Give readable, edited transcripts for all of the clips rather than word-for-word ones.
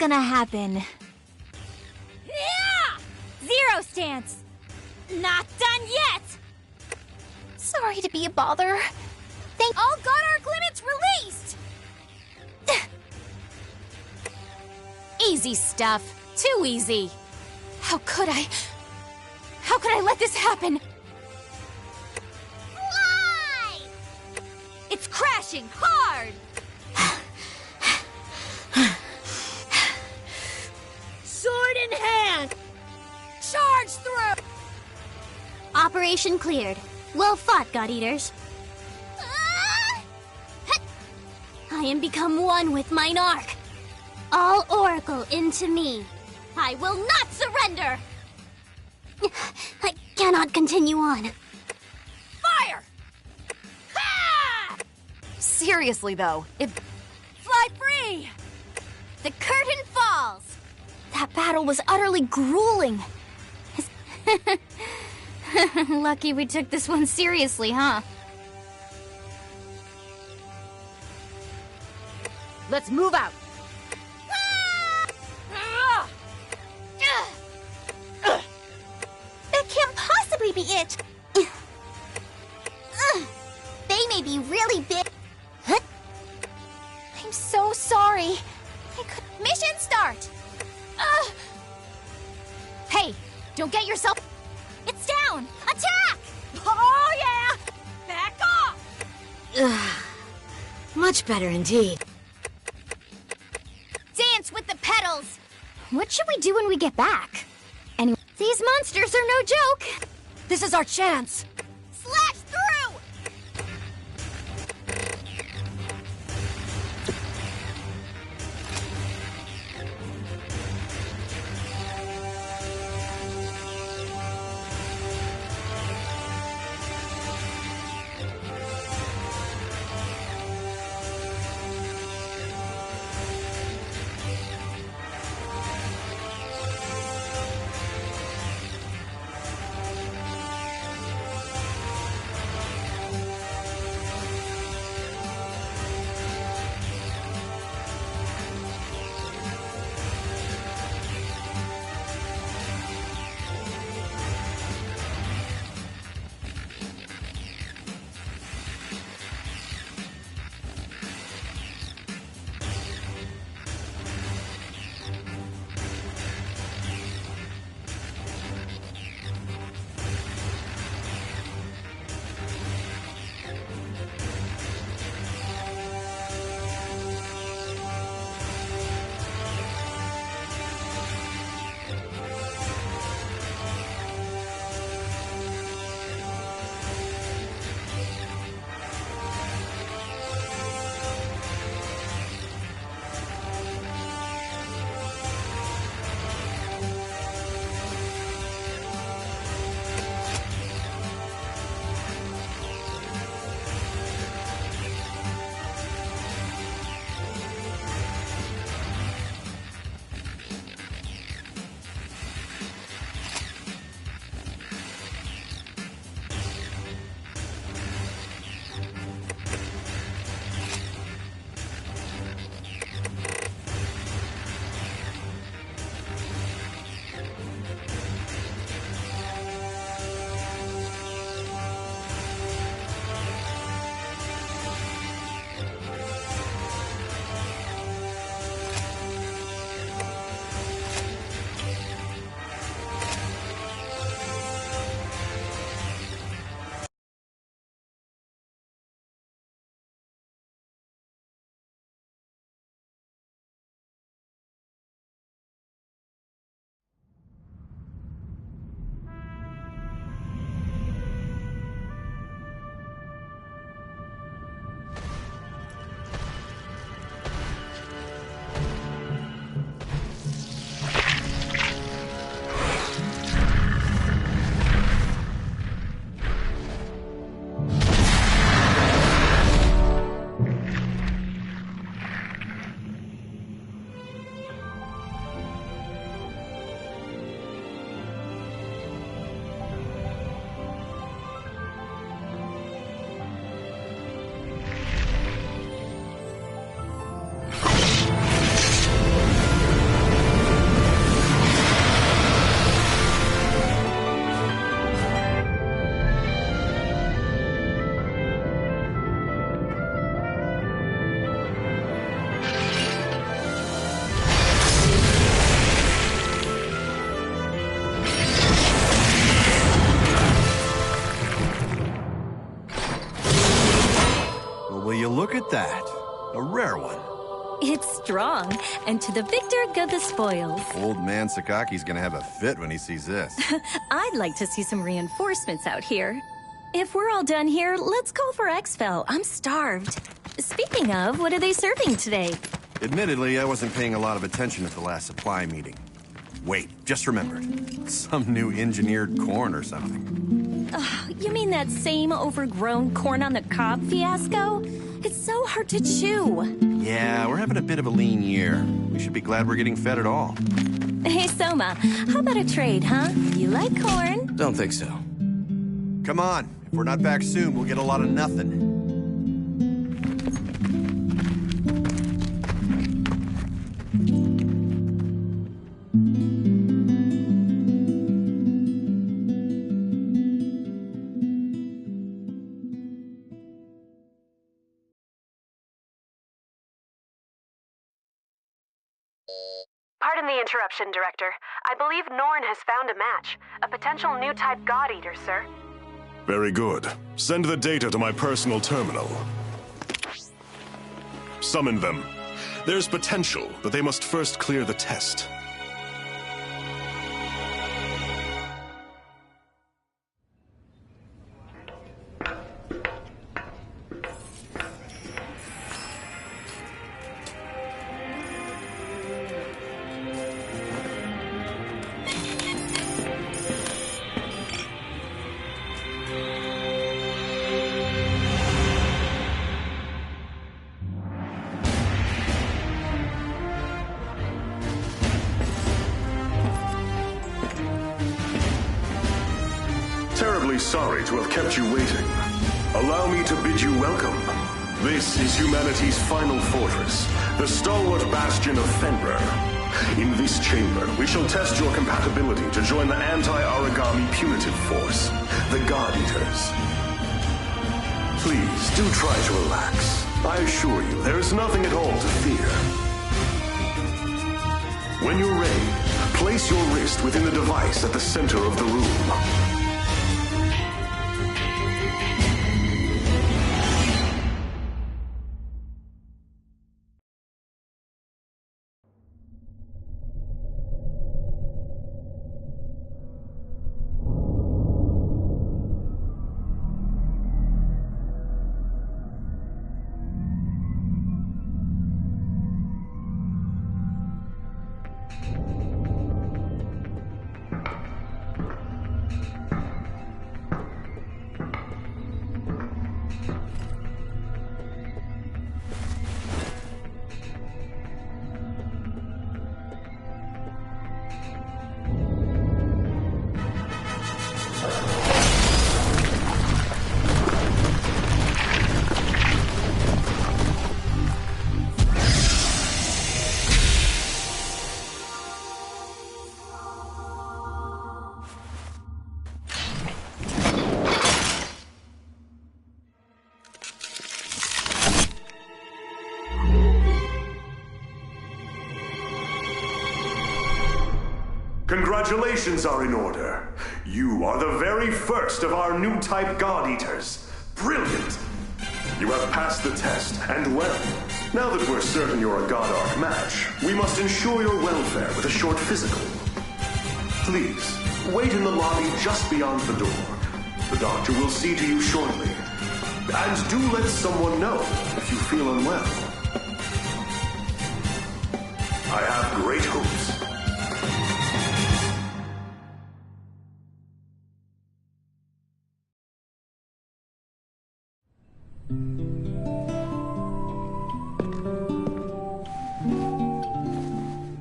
gonna happen. Yeah! Zero stance! Not done yet! Sorry to be a bother. All God Arc limits released! Easy stuff. Too easy. How could I let this happen? Fly! It's crashing hard! Sword in hand! Charge through! Operation cleared. Well fought, God Eaters. Ah! I am become one with mine arc. All Oracle into me. I will not surrender! I cannot continue on. Fire! Ha! Seriously though, Fly free! The curtain falls! That battle was utterly grueling. Lucky we took this one seriously, huh? let's move out. Ah! That can't possibly be it! They may be really big. I'm so sorry. Mission start! Hey, don't get yourself... It's down! Attack! Oh yeah! Back off! Much better indeed. Dance with the petals! What should we do when we get back? Anyway, these monsters are no joke. This is our chance! Slash through! rare one. It's strong, and to the victor go the spoils. Old man Sakaki's gonna have a fit when he sees this. I'd like to see some reinforcements out here. If we're all done here, let's call for Exfil. I'm starved. Speaking of, what are they serving today? Admittedly, I wasn't paying a lot of attention at the last supply meeting. Wait, just remembered. Some new engineered corn or something. You mean that same overgrown corn on the cob fiasco? It's so hard to chew. Yeah, we're having a bit of a lean year. We should be glad we're getting fed at all. Hey, Soma, how about a trade, huh? You like corn? Don't think so. Come on. If we're not back soon, we'll get a lot of nothing. Pardon the interruption, Director. I believe Norn has found a match. A potential new type God Eater, sir. Very good. Send the data to my personal terminal. Summon them. There's potential, but they must first clear the test. Terribly sorry to have kept you waiting. Allow me to bid you welcome. This is humanity's final fortress, the stalwart bastion of Fenrir. In this chamber, we shall test your compatibility to join the anti-Aragami punitive force, the God Eaters. Please, do try to relax. I assure you, there is nothing at all to fear. When you're ready, place your wrist within the device at the center of the room. Congratulations are in order. You are the very first of our new type God Eaters. Brilliant! You have passed the test, and well. Now that we're certain you're a God Arc match, we must ensure your welfare with a short physical. Please, wait in the lobby just beyond the door. The doctor will see to you shortly. And do let someone know if you feel unwell. I have great hopes.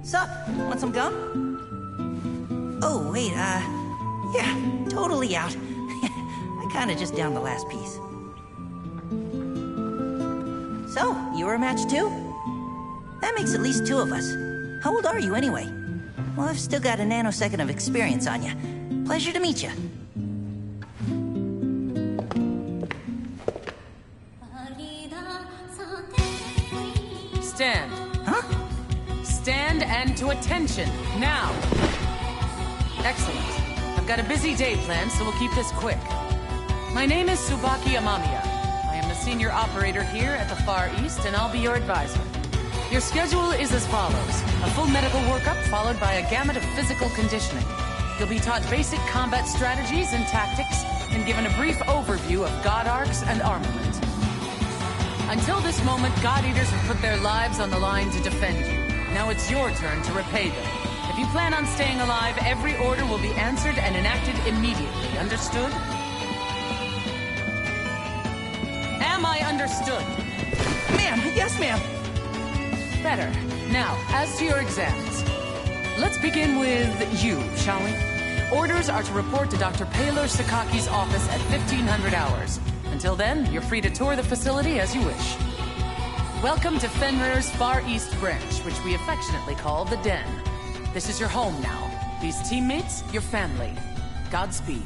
Sup? Want some gum? Oh, wait, yeah, totally out. I kinda just downed the last piece. So, you were a match too? That makes at least two of us. How old are you anyway? Well, I've still got a nanosecond of experience on you. Pleasure to meet you. Stand. Huh? Stand and to attention, now! Excellent. I've got a busy day planned, so we'll keep this quick. My name is Tsubaki Amamiya. I am the senior operator here at the Far East, and I'll be your advisor. Your schedule is as follows. A full medical workup followed by a gamut of physical conditioning. You'll be taught basic combat strategies and tactics, and given a brief overview of God Arcs and armament. Until this moment, God Eaters have put their lives on the line to defend you. Now it's your turn to repay them. If you plan on staying alive, every order will be answered and enacted immediately. Understood? Am I understood? Ma'am, yes, ma'am. Better. Now, as to your exams. Let's begin with you, shall we? Orders are to report to Dr. Paylor Sakaki's office at 1500 hours. Until then, you're free to tour the facility as you wish. Welcome to Fenrir's Far East branch, which we affectionately call the Den. This is your home now. These teammates, your family. Godspeed.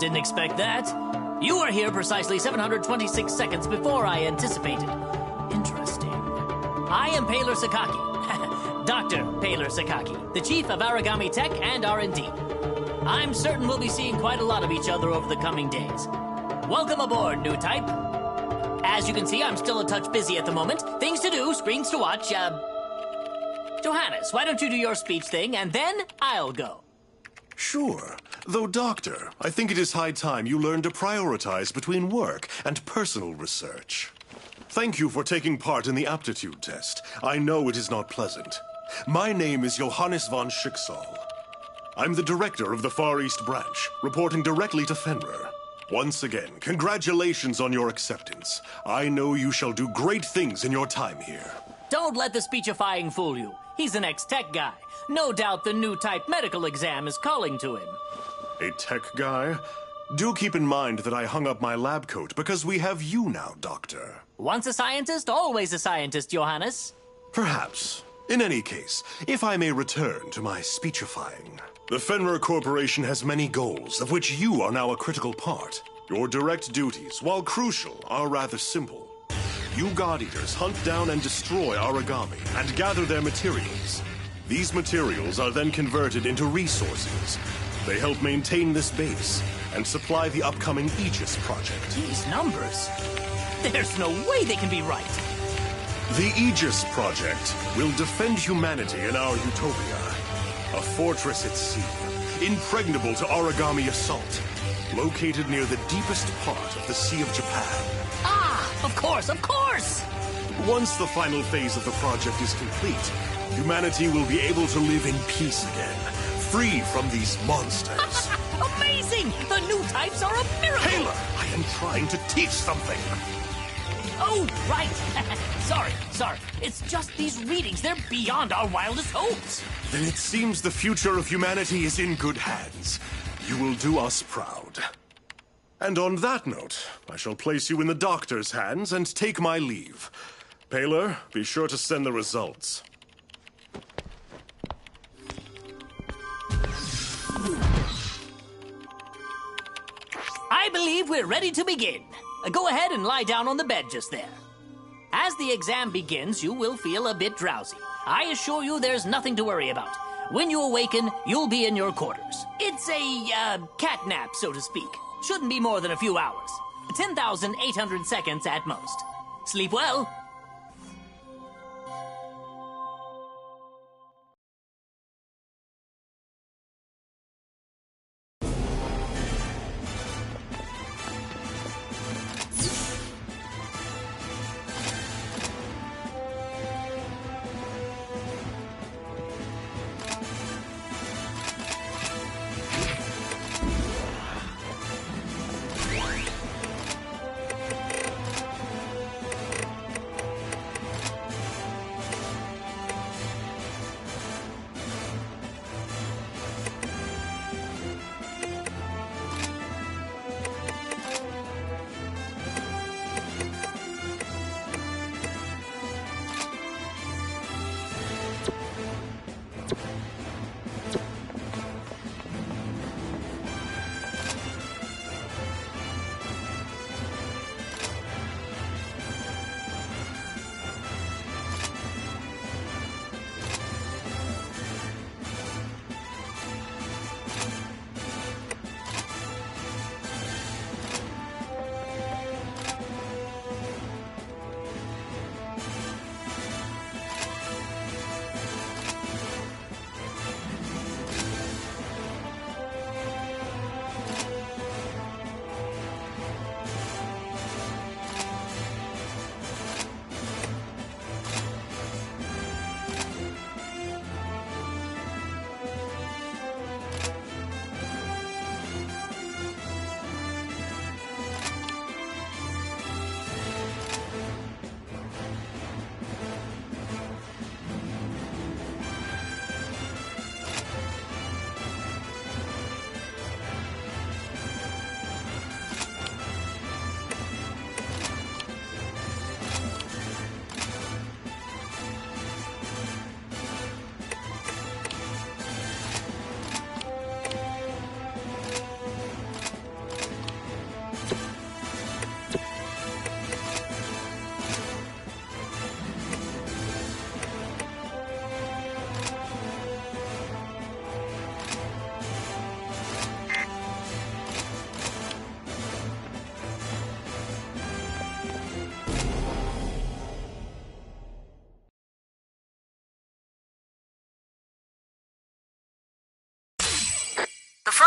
didn't expect that. You are here precisely 726 seconds before I anticipated. Interesting. I am Paler Sakaki. Dr. Paler Sakaki, the chief of Aragami Tech and R&D. I'm certain we'll be seeing quite a lot of each other over the coming days. Welcome aboard, new type. As you can see, I'm still a touch busy at the moment. Things to do, screens to watch. Johannes, why don't you do your speech thing, and then I'll go. Sure. Though, Doctor, I think it is high time you learn to prioritize between work and personal research. Thank you for taking part in the aptitude test. I know it is not pleasant. My name is Johannes von Schicksal. I'm the director of the Far East Branch, reporting directly to Fenrir. Once again, congratulations on your acceptance. I know you shall do great things in your time here. Don't let the speechifying fool you. He's an ex-tech guy. No doubt the new type medical exam is calling to him. A tech guy? Do keep in mind that I hung up my lab coat because we have you now, Doctor. Once a scientist, always a scientist, Johannes. Perhaps. In any case, if I may return to my speechifying. The Fenrir Corporation has many goals, of which you are now a critical part. Your direct duties, while crucial, are rather simple. You God Eaters hunt down and destroy Aragami and gather their materials. These materials are then converted into resources. They help maintain this base and supply the upcoming Aegis project. These numbers. There's no way they can be right. The Aegis project will defend humanity in our utopia. A fortress at sea, impregnable to Aragami assault, located near the deepest part of the Sea of Japan. Ah, of course, of course! Once the final phase of the project is complete, humanity will be able to live in peace again, free from these monsters. Amazing! The new types are a miracle! Paler, I am trying to teach something! Oh, right. Sorry. It's just these readings. They're beyond our wildest hopes. Then it seems the future of humanity is in good hands. You will do us proud. And on that note, I shall place you in the doctor's hands and take my leave. Paler, be sure to send the results. I believe we're ready to begin. Go ahead and lie down on the bed just there. As the exam begins, you will feel a bit drowsy. I assure you there's nothing to worry about. When you awaken, you'll be in your quarters. It's a, cat nap, so to speak. Shouldn't be more than a few hours. 10,800 seconds at most. Sleep well.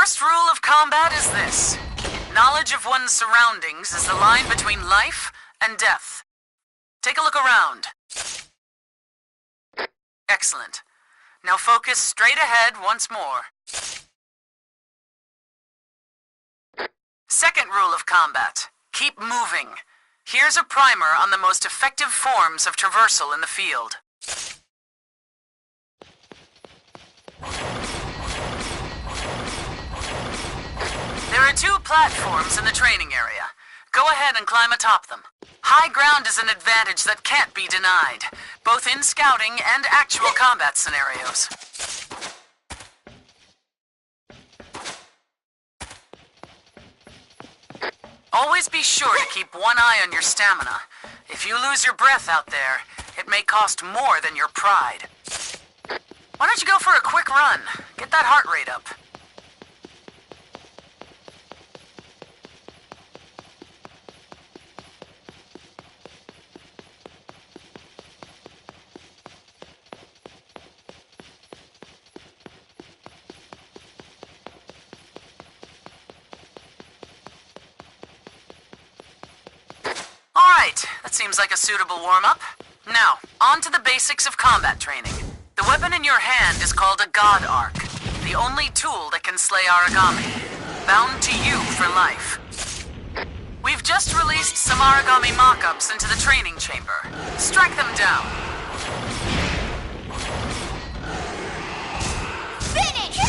first rule of combat is this. Knowledge of one's surroundings is the line between life and death. Take a look around. Excellent. Now focus straight ahead once more. Second rule of combat. Keep moving. Here's a primer on the most effective forms of traversal in the field. There are 2 platforms in the training area. Go ahead and climb atop them. High ground is an advantage that can't be denied, both in scouting and actual combat scenarios. Always be sure to keep one eye on your stamina. If you lose your breath out there, it may cost more than your pride. Why don't you go for a quick run? Get that heart rate up. Alright, that seems like a suitable warm-up. Now, on to the basics of combat training. The weapon in your hand is called a God Arc, the only tool that can slay Aragami, bound to you for life. We've just released some Aragami mock-ups into the training chamber. Strike them down. Finish!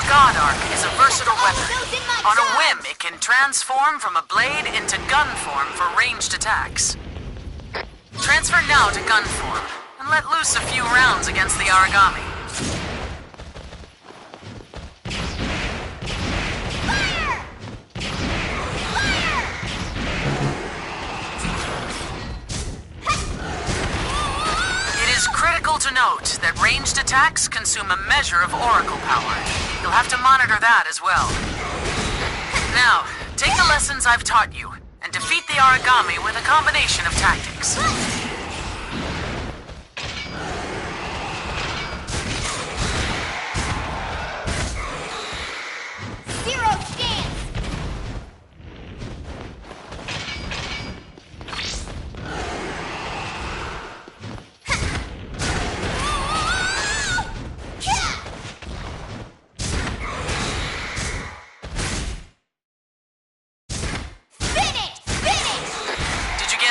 God Arc is a versatile weapon. On a whim, it can transform from a blade into gun form for ranged attacks. Transfer now to gun form, and let loose a few rounds against the Aragami. Critical to note that ranged attacks consume a measure of oracle power. You'll have to monitor that as well. Now, take the lessons I've taught you and defeat the Aragami with a combination of tactics. Zero stance!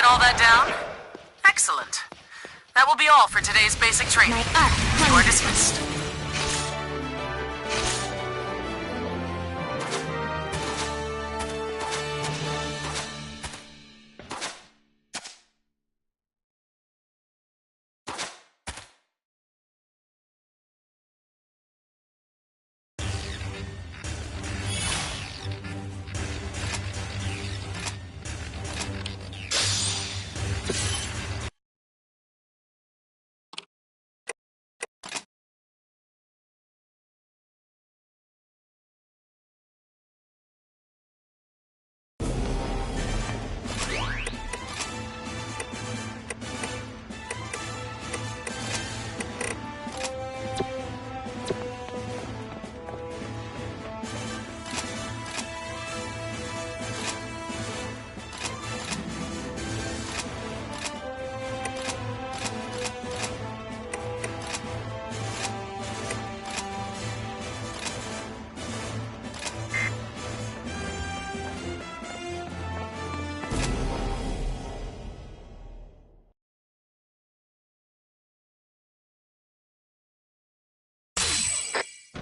All that down? Excellent. That will be all for today's basic training. You are dismissed.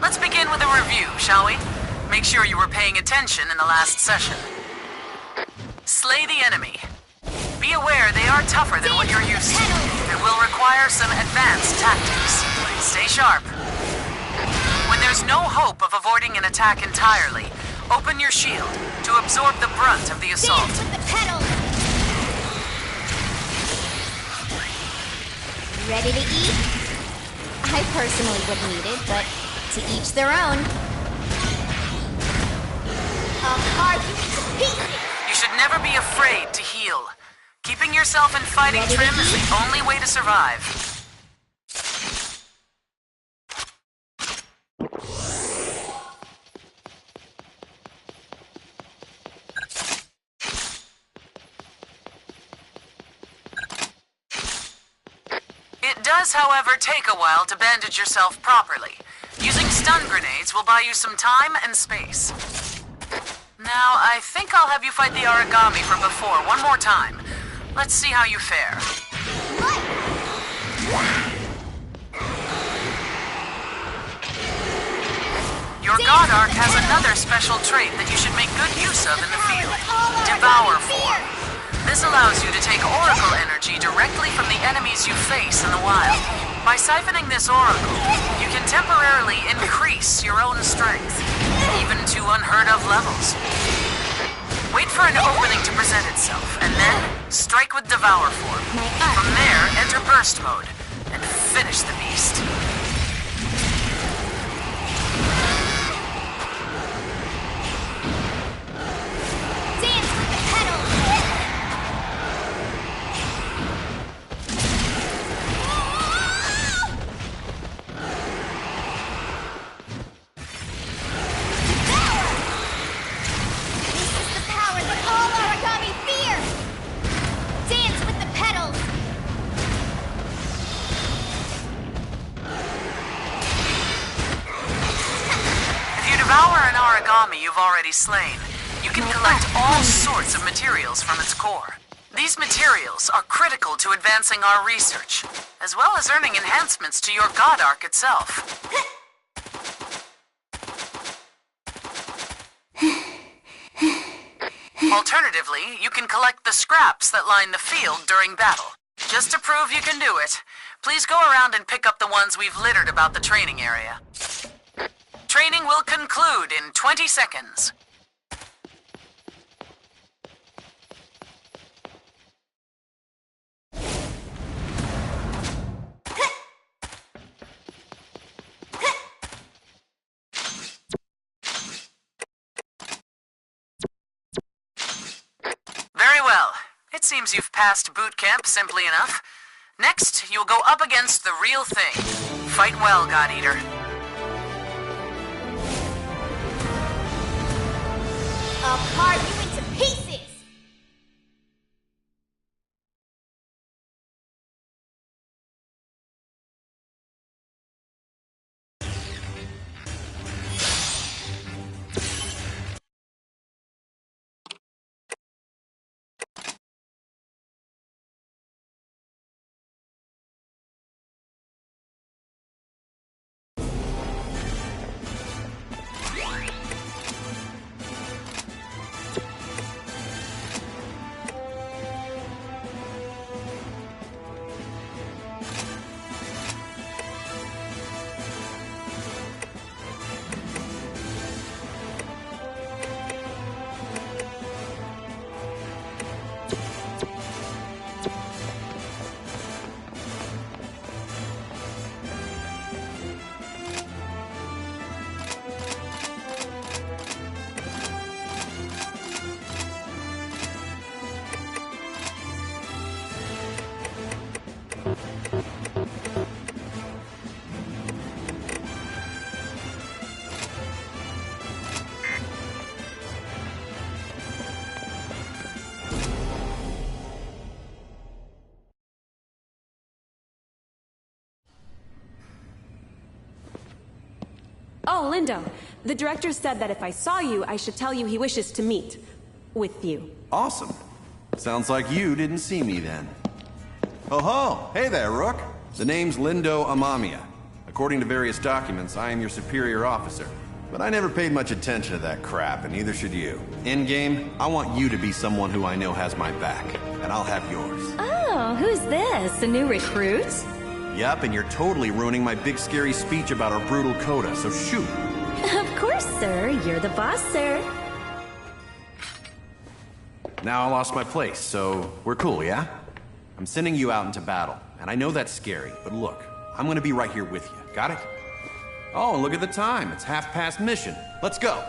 Let's begin with a review, shall we? Make sure you were paying attention in the last session. Slay the enemy. Be aware they are tougher than what you're used to, and will require some advanced tactics. Stay sharp. When there's no hope of avoiding an attack entirely, open your shield to absorb the brunt of the assault. Dance with the pedals! Ready to eat? I personally wouldn't eat it, but to each their own. I'll carve you into pieces! You should never be afraid to heal. Keeping yourself in fighting trim is the only way to survive. It does, however, take a while to bandage yourself properly. Using stun grenades will buy you some time and space. Now, I think I'll have you fight the Aragami from before one more time. Let's see how you fare. Your God Arc has another special trait that you should make good use of in the field. Devour form. This allows you to take Oracle energy directly from the enemies you face in the wild. By siphoning this Oracle, you can temporarily increase your own strength, even to unheard of levels. Wait for an opening to present itself, and then strike with Devour form. From there, enter Burst mode, and finish the beast. Dance with the pedals! You've already slain. You can collect all sorts of materials from its core. These materials are critical to advancing our research, as well as earning enhancements to your God Arc itself. Alternatively, you can collect the scraps that line the field during battle. Just to prove you can do it, please go around and pick up the ones we've littered about the training area. Training will conclude in 20 seconds. Very well. It seems you've passed boot camp simply enough. Next, you'll go up against the real thing. Fight well, God Eater. I'll carve you into pieces! Oh, Lindo. The director said that if I saw you, I should tell you he wishes to meet with you. Awesome. Sounds like you didn't see me then. Oh ho! Hey there, Rook. The name's Lindo Amamiya. According to various documents, I am your superior officer. But I never paid much attention to that crap, and neither should you. In-game, I want you to be someone who I know has my back, and I'll have yours. Oh, who's this? A new recruit? Yup, and you're totally ruining my big scary speech about our brutal coda, so shoot. Of course, sir. You're the boss, sir. Now I lost my place, so we're cool, yeah? I'm sending you out into battle, and I know that's scary, but look, I'm gonna be right here with you. Got it? Oh, and look at the time. It's 1/2 mission. Let's go.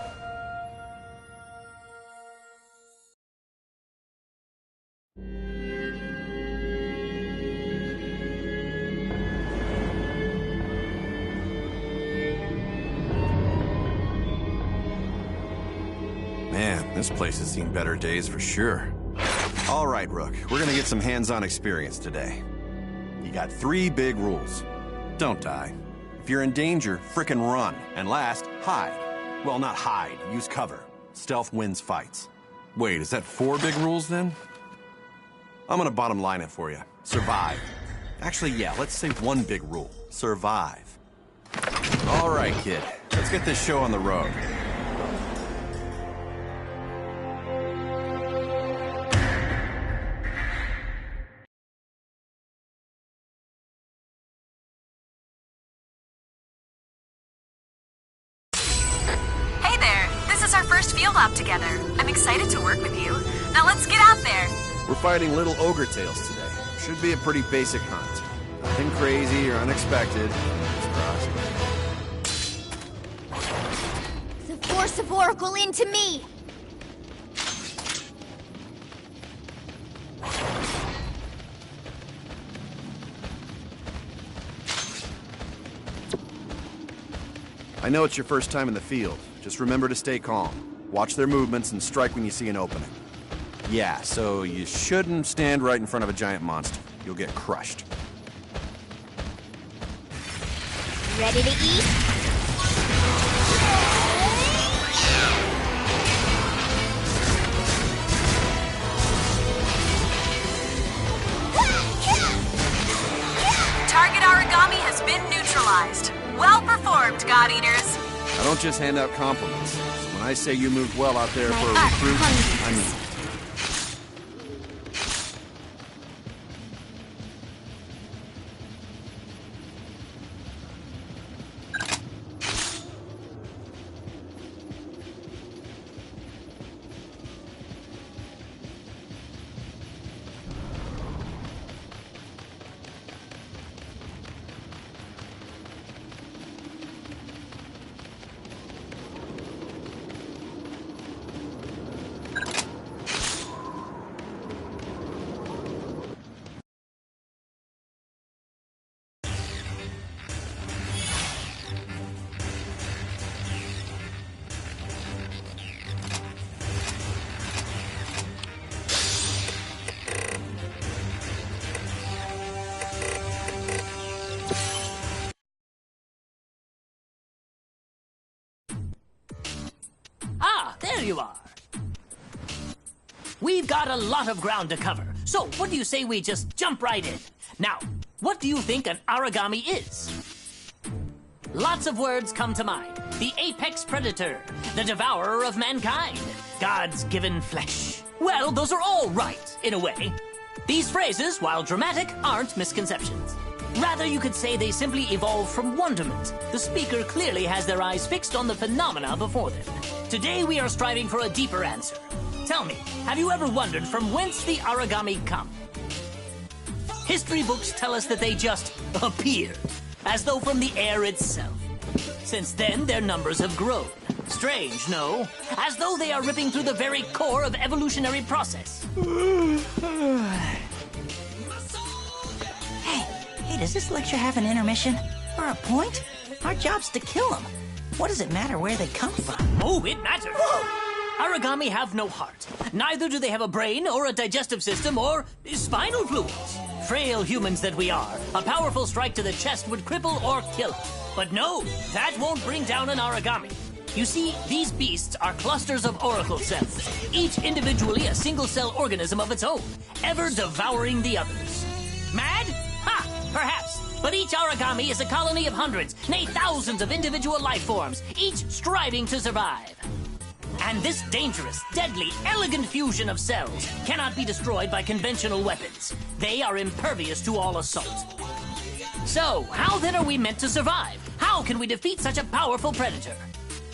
Man, this place has seen better days for sure. All right, Rook, we're gonna get some hands-on experience today. You got 3 big rules. Don't die. If you're in danger, frickin' run. And last, hide. Well, not hide, use cover. Stealth wins fights. Wait, is that 4 big rules then? I'm gonna bottom line it for you. Survive. Actually, yeah, let's say 1 big rule. Survive. All right, kid. Let's get this show on the road. Field op together. I'm excited to work with you. Now let's get out there. We're fighting little ogre tails today. Should be a pretty basic hunt. Nothing crazy or unexpected. The force of Oracle into me! I know it's your first time in the field. Just remember to stay calm. Watch their movements and strike when you see an opening. Yeah, so you shouldn't stand right in front of a giant monster. You'll get crushed. Ready to eat? Target origami has been neutralized. Well performed, God Eaters. I don't just hand out compliments. When I say you moved well out there for a recruit, I mean it. There you are. We've got a lot of ground to cover, so what do you say we just jump right in? Now, what do you think an origami is? Lots of words come to mind. The apex predator, the devourer of mankind, God's given flesh. Well, those are all right, in a way. These phrases, while dramatic, aren't misconceptions. Rather, you could say they simply evolved from wonderment. The speaker clearly has their eyes fixed on the phenomena before them. Today, we are striving for a deeper answer. Tell me, have you ever wondered from whence the origami come? History books tell us that they just appear, as though from the air itself. Since then, their numbers have grown. Strange, no? As though they are ripping through the very core of evolutionary process. Hey, does this lecture have an intermission? Or a point? Our job's to kill them. What does it matter where they come from? Oh, it matters. Origami have no heart. Neither do they have a brain or a digestive system or spinal fluids. Frail humans that we are, a powerful strike to the chest would cripple or kill us. But no, that won't bring down an origami. You see, these beasts are clusters of oracle cells, each individually a single-cell organism of its own, ever devouring the others. Mad? Ha! Perhaps. But each origami is a colony of hundreds, nay thousands of individual life forms, each striving to survive. And this dangerous, deadly, elegant fusion of cells cannot be destroyed by conventional weapons. They are impervious to all assault. So, how then are we meant to survive? How can we defeat such a powerful predator?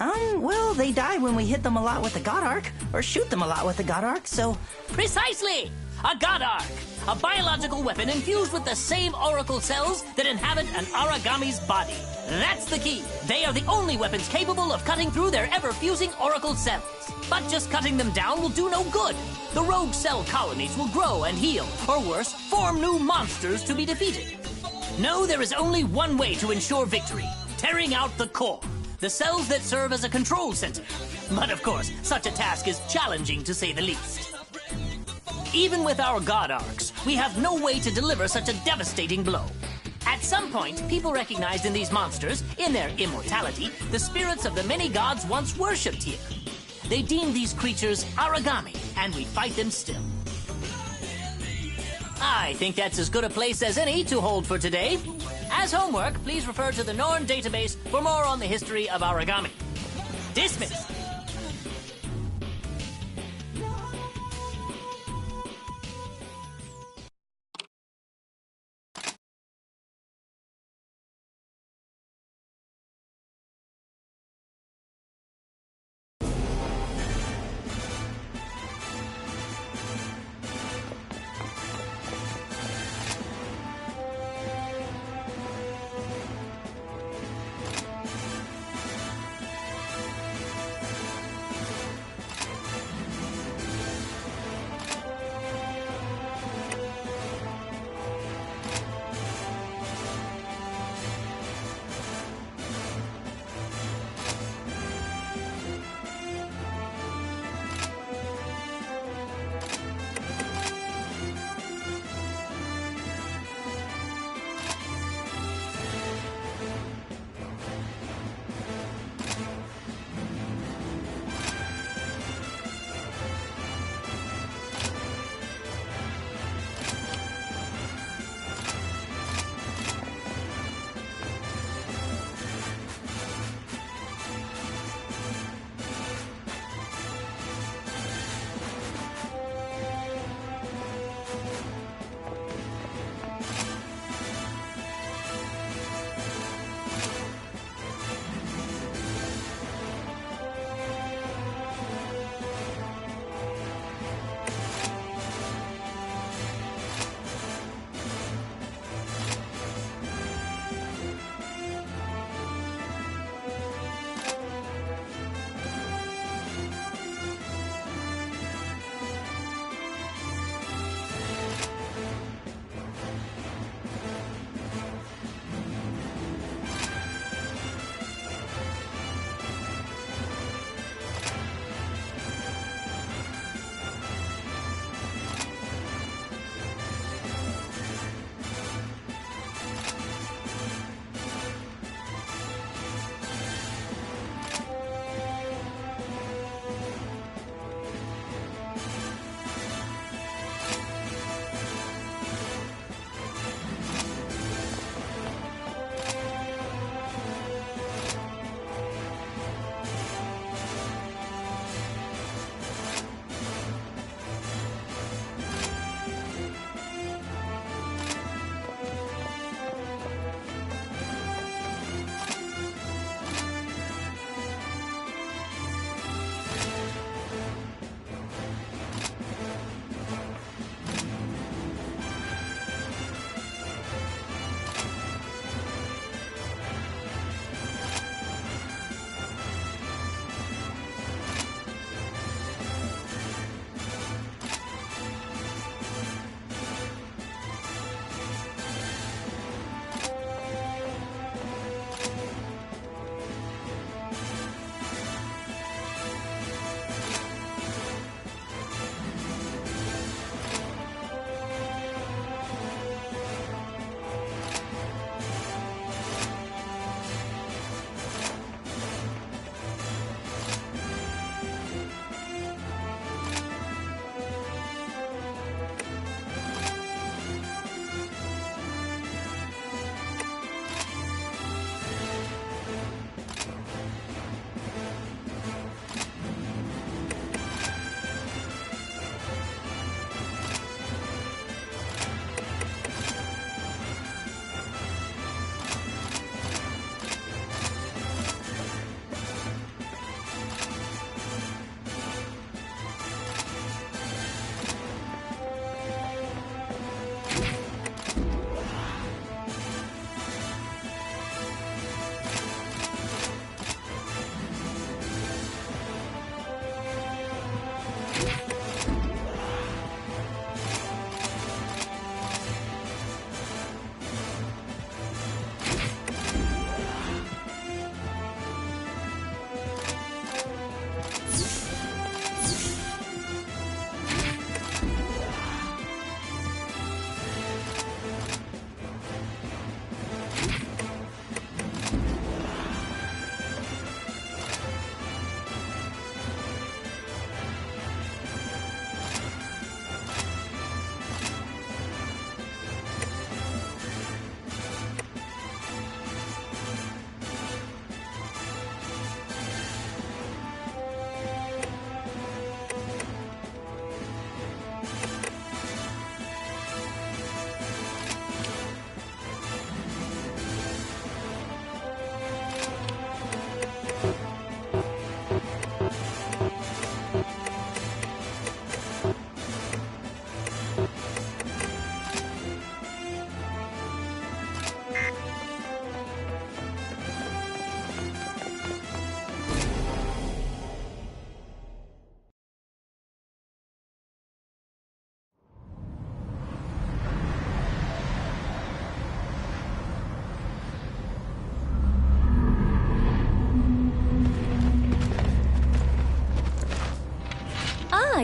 Well, they die when we hit them a lot with the God Arc, or shoot them a lot with the God Arc, so... Precisely! A God Arc, a biological weapon infused with the same Oracle cells that inhabit an Aragami's body. That's the key. They are the only weapons capable of cutting through their ever-fusing Oracle cells. But just cutting them down will do no good. The rogue cell colonies will grow and heal, or worse, form new monsters to be defeated. No, there is only one way to ensure victory: tearing out the core, the cells that serve as a control center. But of course, such a task is challenging to say the least. Even with our God Arcs, we have no way to deliver such a devastating blow. At some point, people recognized in these monsters, in their immortality, the spirits of the many gods once worshipped here. They deemed these creatures Aragami, and we fight them still. I think that's as good a place as any to hold for today. As homework, please refer to the Norn database for more on the history of Aragami. Dismissed.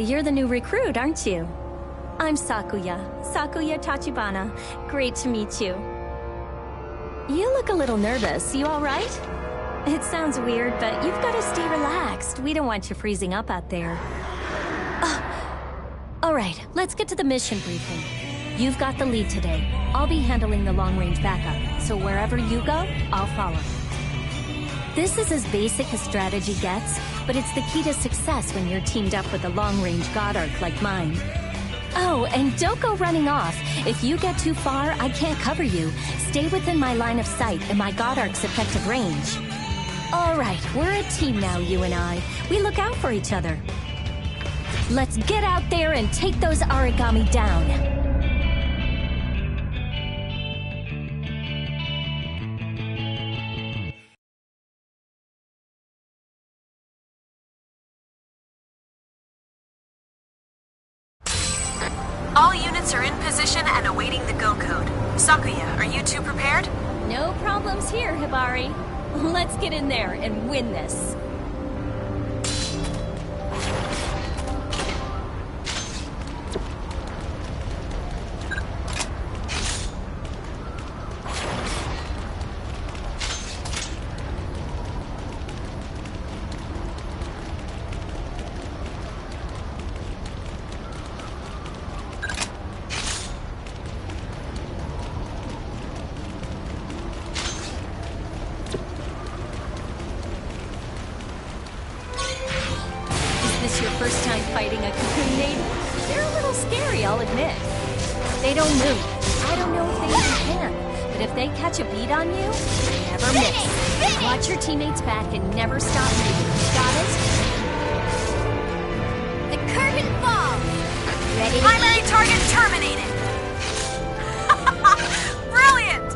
you're the new recruit, aren't you? I'm Sakuya. Sakuya Tachibana. Great to meet you. You look a little nervous. You all right? It sounds weird, but you've got to stay relaxed. We don't want you freezing up out there. All right, let's get to the mission briefing. You've got the lead today. I'll be handling the long-range backup, so wherever you go, I'll follow. This is as basic as strategy gets, but it's the key to success when you're teamed up with a long-range God Arc like mine. Oh, and don't go running off. If you get too far, I can't cover you. Stay within my line of sight and my God Arc's effective range. All right, we're a team now, you and I. We look out for each other. Let's get out there and take those Aragami down. All units are in position and awaiting the go code. Sakuya, are you two prepared? No problems here, Hibari. Let's get in there and win this. First time fighting a Cocoon Maiden? They're a little scary, I'll admit. They don't move. I don't know if they even can. But if they catch a beat on you, they never miss. Watch your teammates back and never stop moving. Got it? The curtain falls! Ready to Primary eat? target terminated! Brilliant!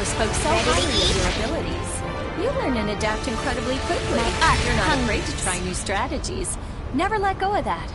Folks so highly of your abilities. You learn and adapt incredibly quickly. You're not afraid to try new strategies. Never let go of that.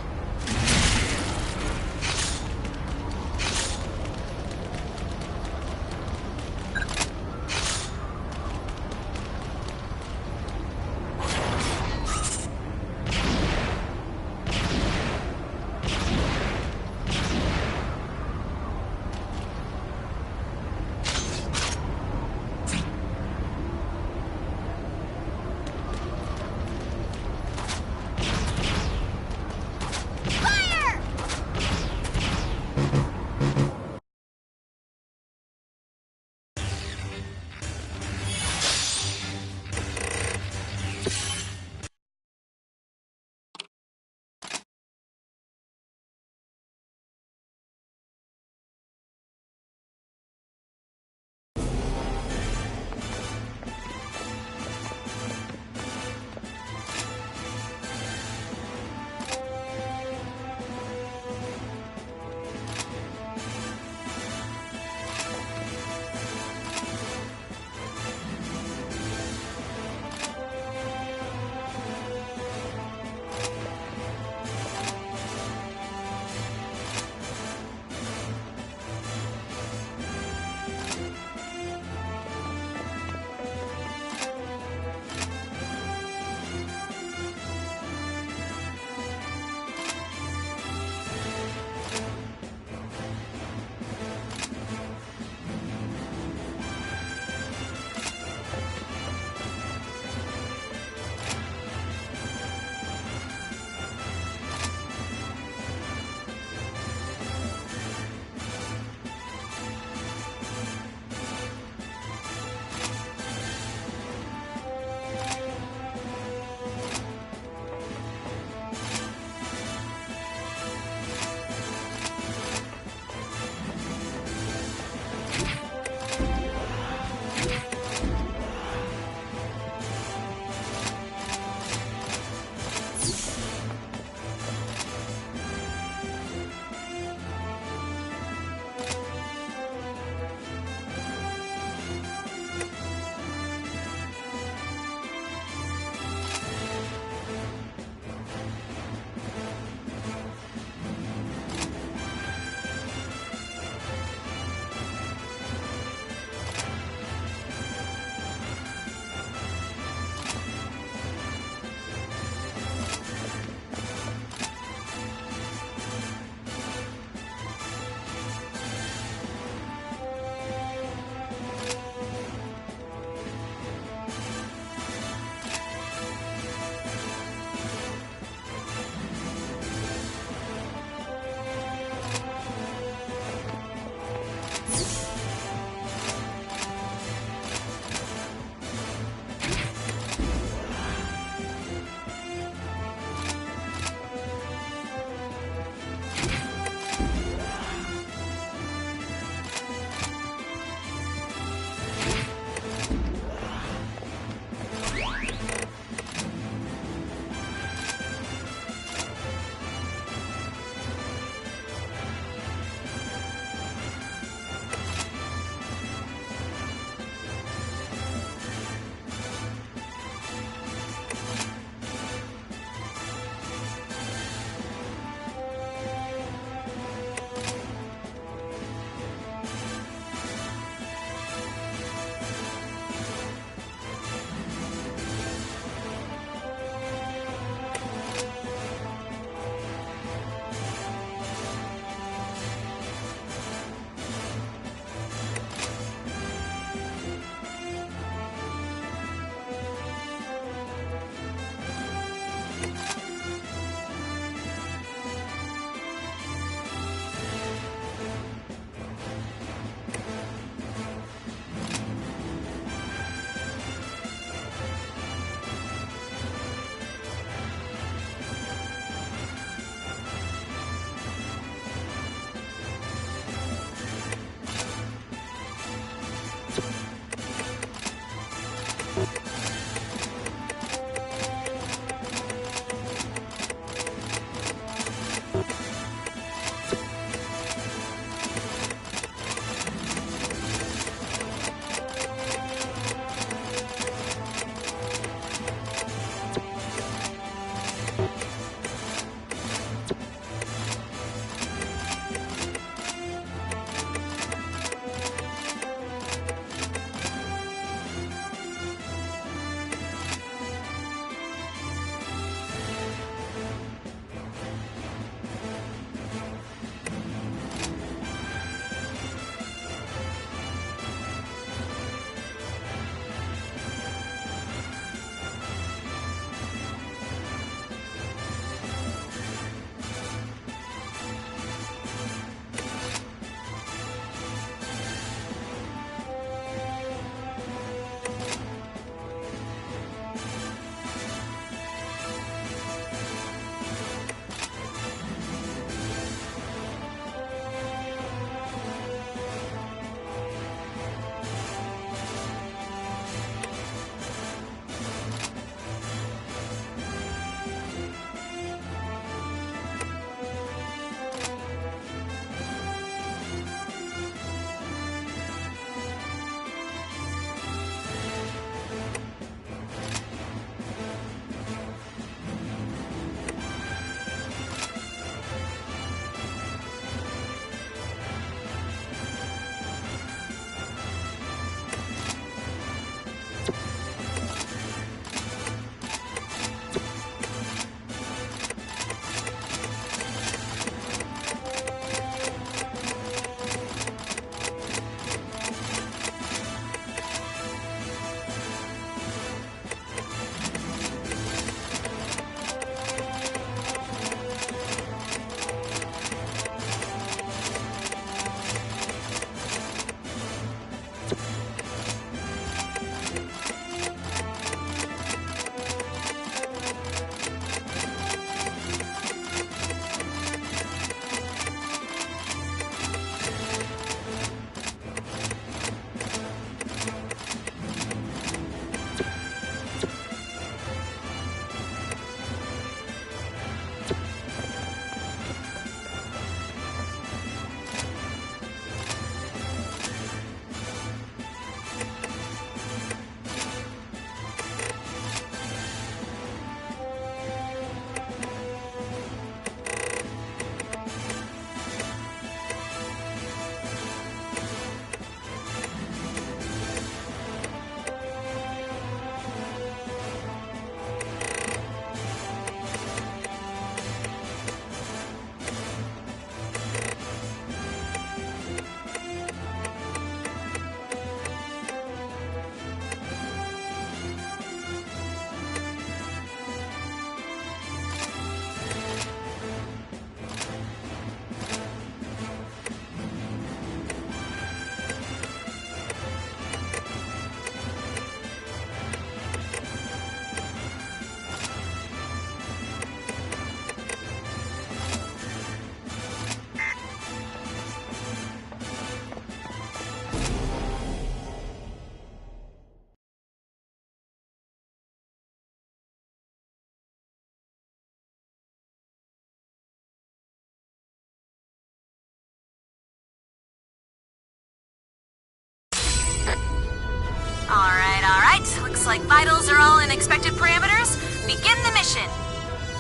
like vitals are all in expected parameters. Begin the mission.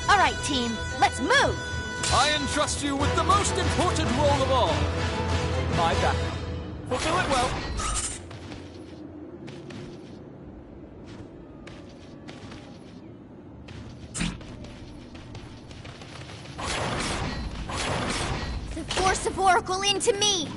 All right, team, let's move. I entrust you with the most important role of all. My backup. Fulfill it well. The force of Oracle into me!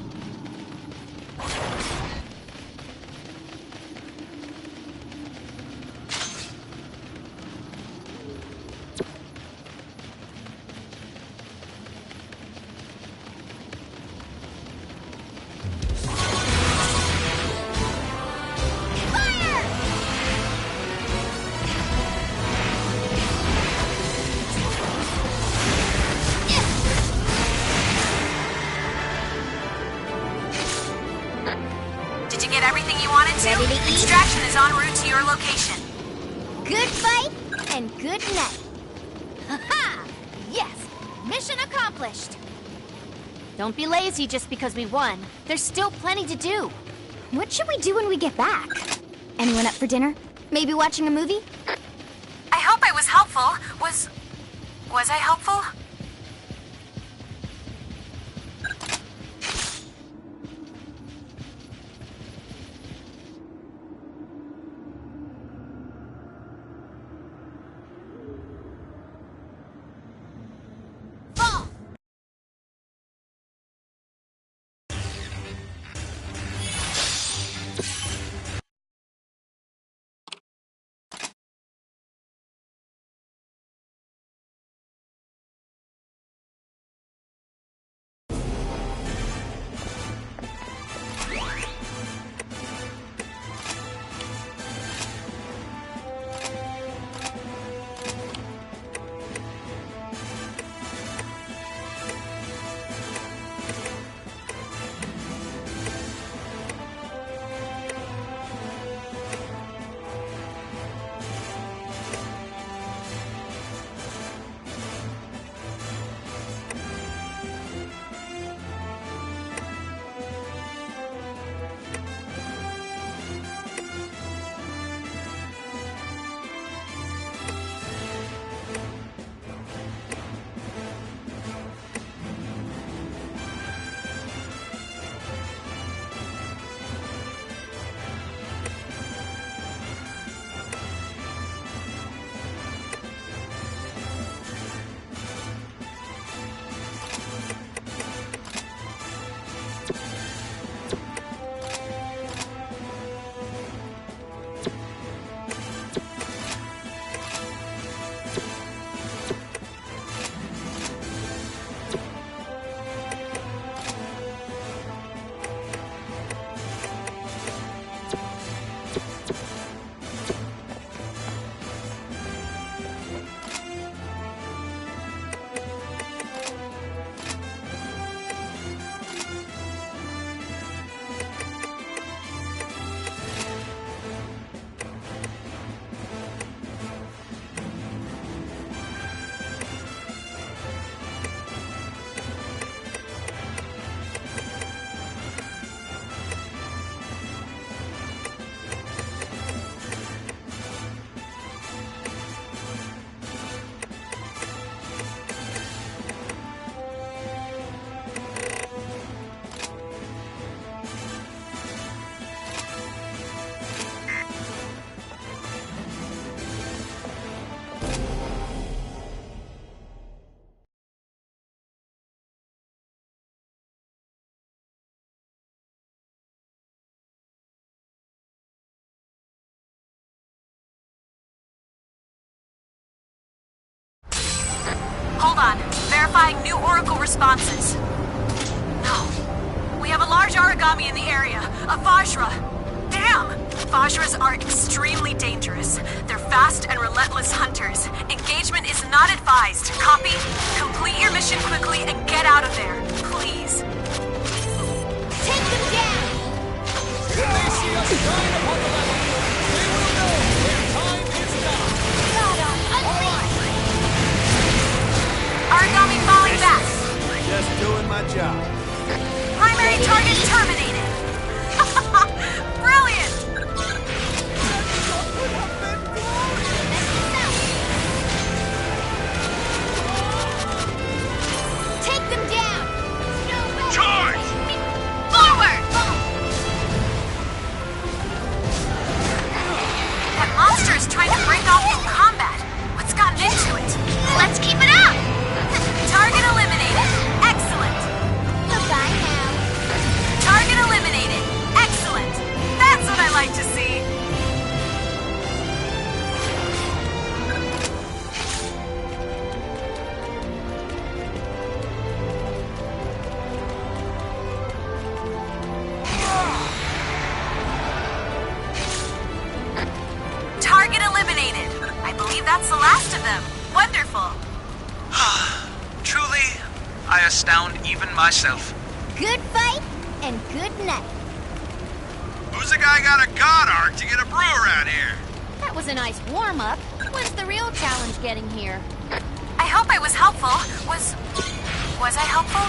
Ready to eat? Extraction is en route to your location. Good fight and good night. Ha-ha! Yes! Mission accomplished! Don't be lazy just because we won. There's still plenty to do. What should we do when we get back? Anyone up for dinner? Maybe watching a movie? I hope I was helpful. Was I helpful? Hold on. Verifying new Oracle responses. No. We have a large origami in the area. A Vajra. Damn! Vajras are extremely dangerous. They're fast and relentless hunters. Engagement is not advised. Copy? Complete your mission quickly and get out of there. Please. Take them down! When they see us dying upon the level, they will know their time is now. Origami falling back. Just doing my job. Primary target terminated. Brilliant! believe that's the last of them. Wonderful. Truly, I astound even myself. Good fight and good night. Who's the guy got a god arc to get a brew around here? That was a nice warm-up. When's the real challenge getting here? I hope I was helpful. Was I helpful?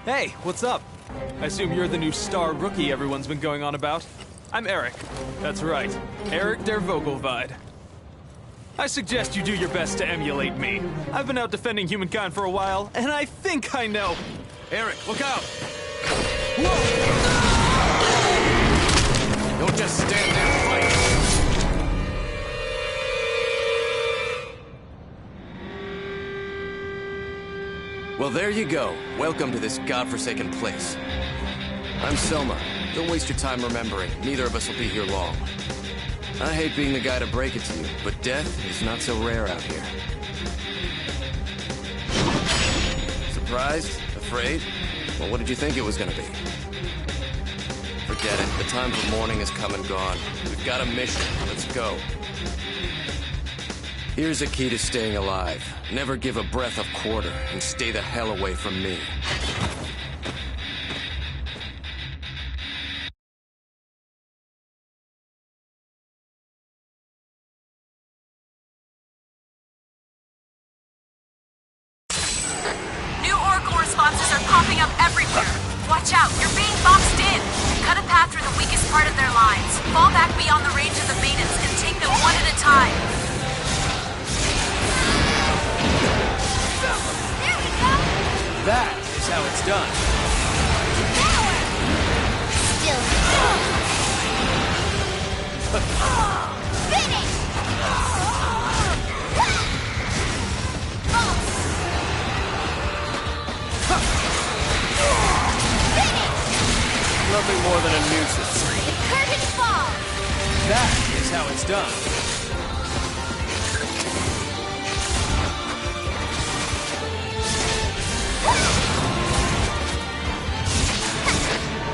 Hey, what's up? I assume you're the new star rookie everyone's been going on about. I'm Eric. That's right, Eric der Vogelweide. I suggest you do your best to emulate me. I've been out defending humankind for a while, and I think I know. Eric, look out! Whoa! Don't just stand there and fight! Well, there you go. Welcome to this godforsaken place. I'm Selma. Don't waste your time remembering. Neither of us will be here long. I hate being the guy to break it to you, but death is not so rare out here. Surprised? Afraid? Well, what did you think it was gonna be? Forget it. The time for mourning has come and gone. We've got a mission. Let's go. Here's a key to staying alive. Never give a breath a quarter, and stay the hell away from me. New Oracle responses are popping up everywhere. Watch out, you're being boxed in. Cut a path through the weakest part of their lines. Fall back beyond the range of the maintenance and take them one at a time. That is how it's done. Still. Finish! Nothing more than a nuisance. That is how it's done.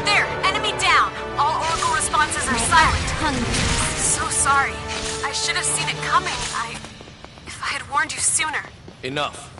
There, enemy down. All Oracle responses are silent. So sorry. I should have seen it coming. If I had warned you sooner. Enough.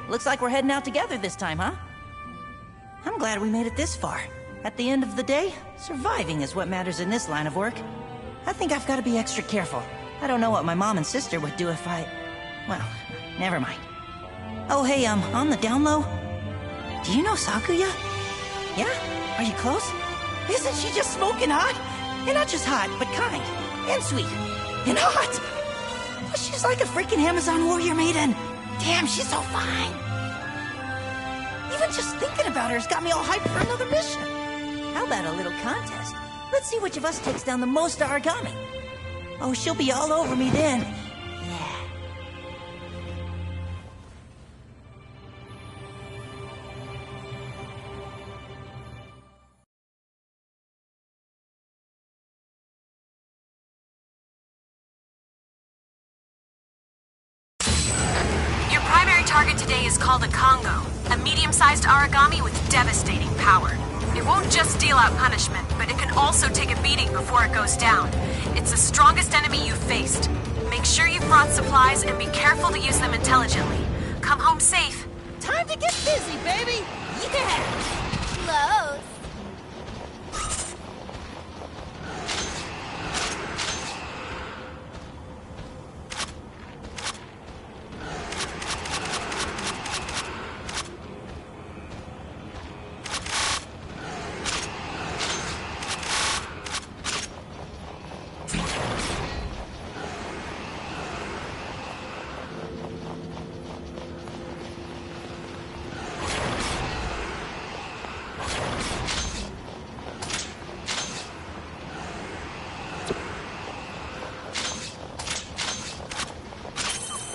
Looks like we're heading out together this time, huh? I'm glad we made it this far. At the end of the day, surviving is what matters in this line of work. I think I've got to be extra careful. I don't know what my mom and sister would do if I... Well, never mind. Oh, hey, on the down low, do you know Sakuya? Yeah? Are you close? Isn't she just smoking hot? And not just hot, but kind. And sweet. And hot! She's like a freaking Amazon warrior maiden. Damn, she's so fine. Even just thinking about her has got me all hyped for another mission. How about a little contest? Let's see which of us takes down the most origami. Oh, she'll be all over me then. Yeah. Your primary target today is called a Kongo, a medium-sized origami with devastating power. It won't just deal out punishment, but it can also take a beating before it goes down. It's the strongest enemy you've faced. Make sure you've brought supplies and be careful to use them intelligently. Come home safe. Time to get busy, baby! Yeah! Close.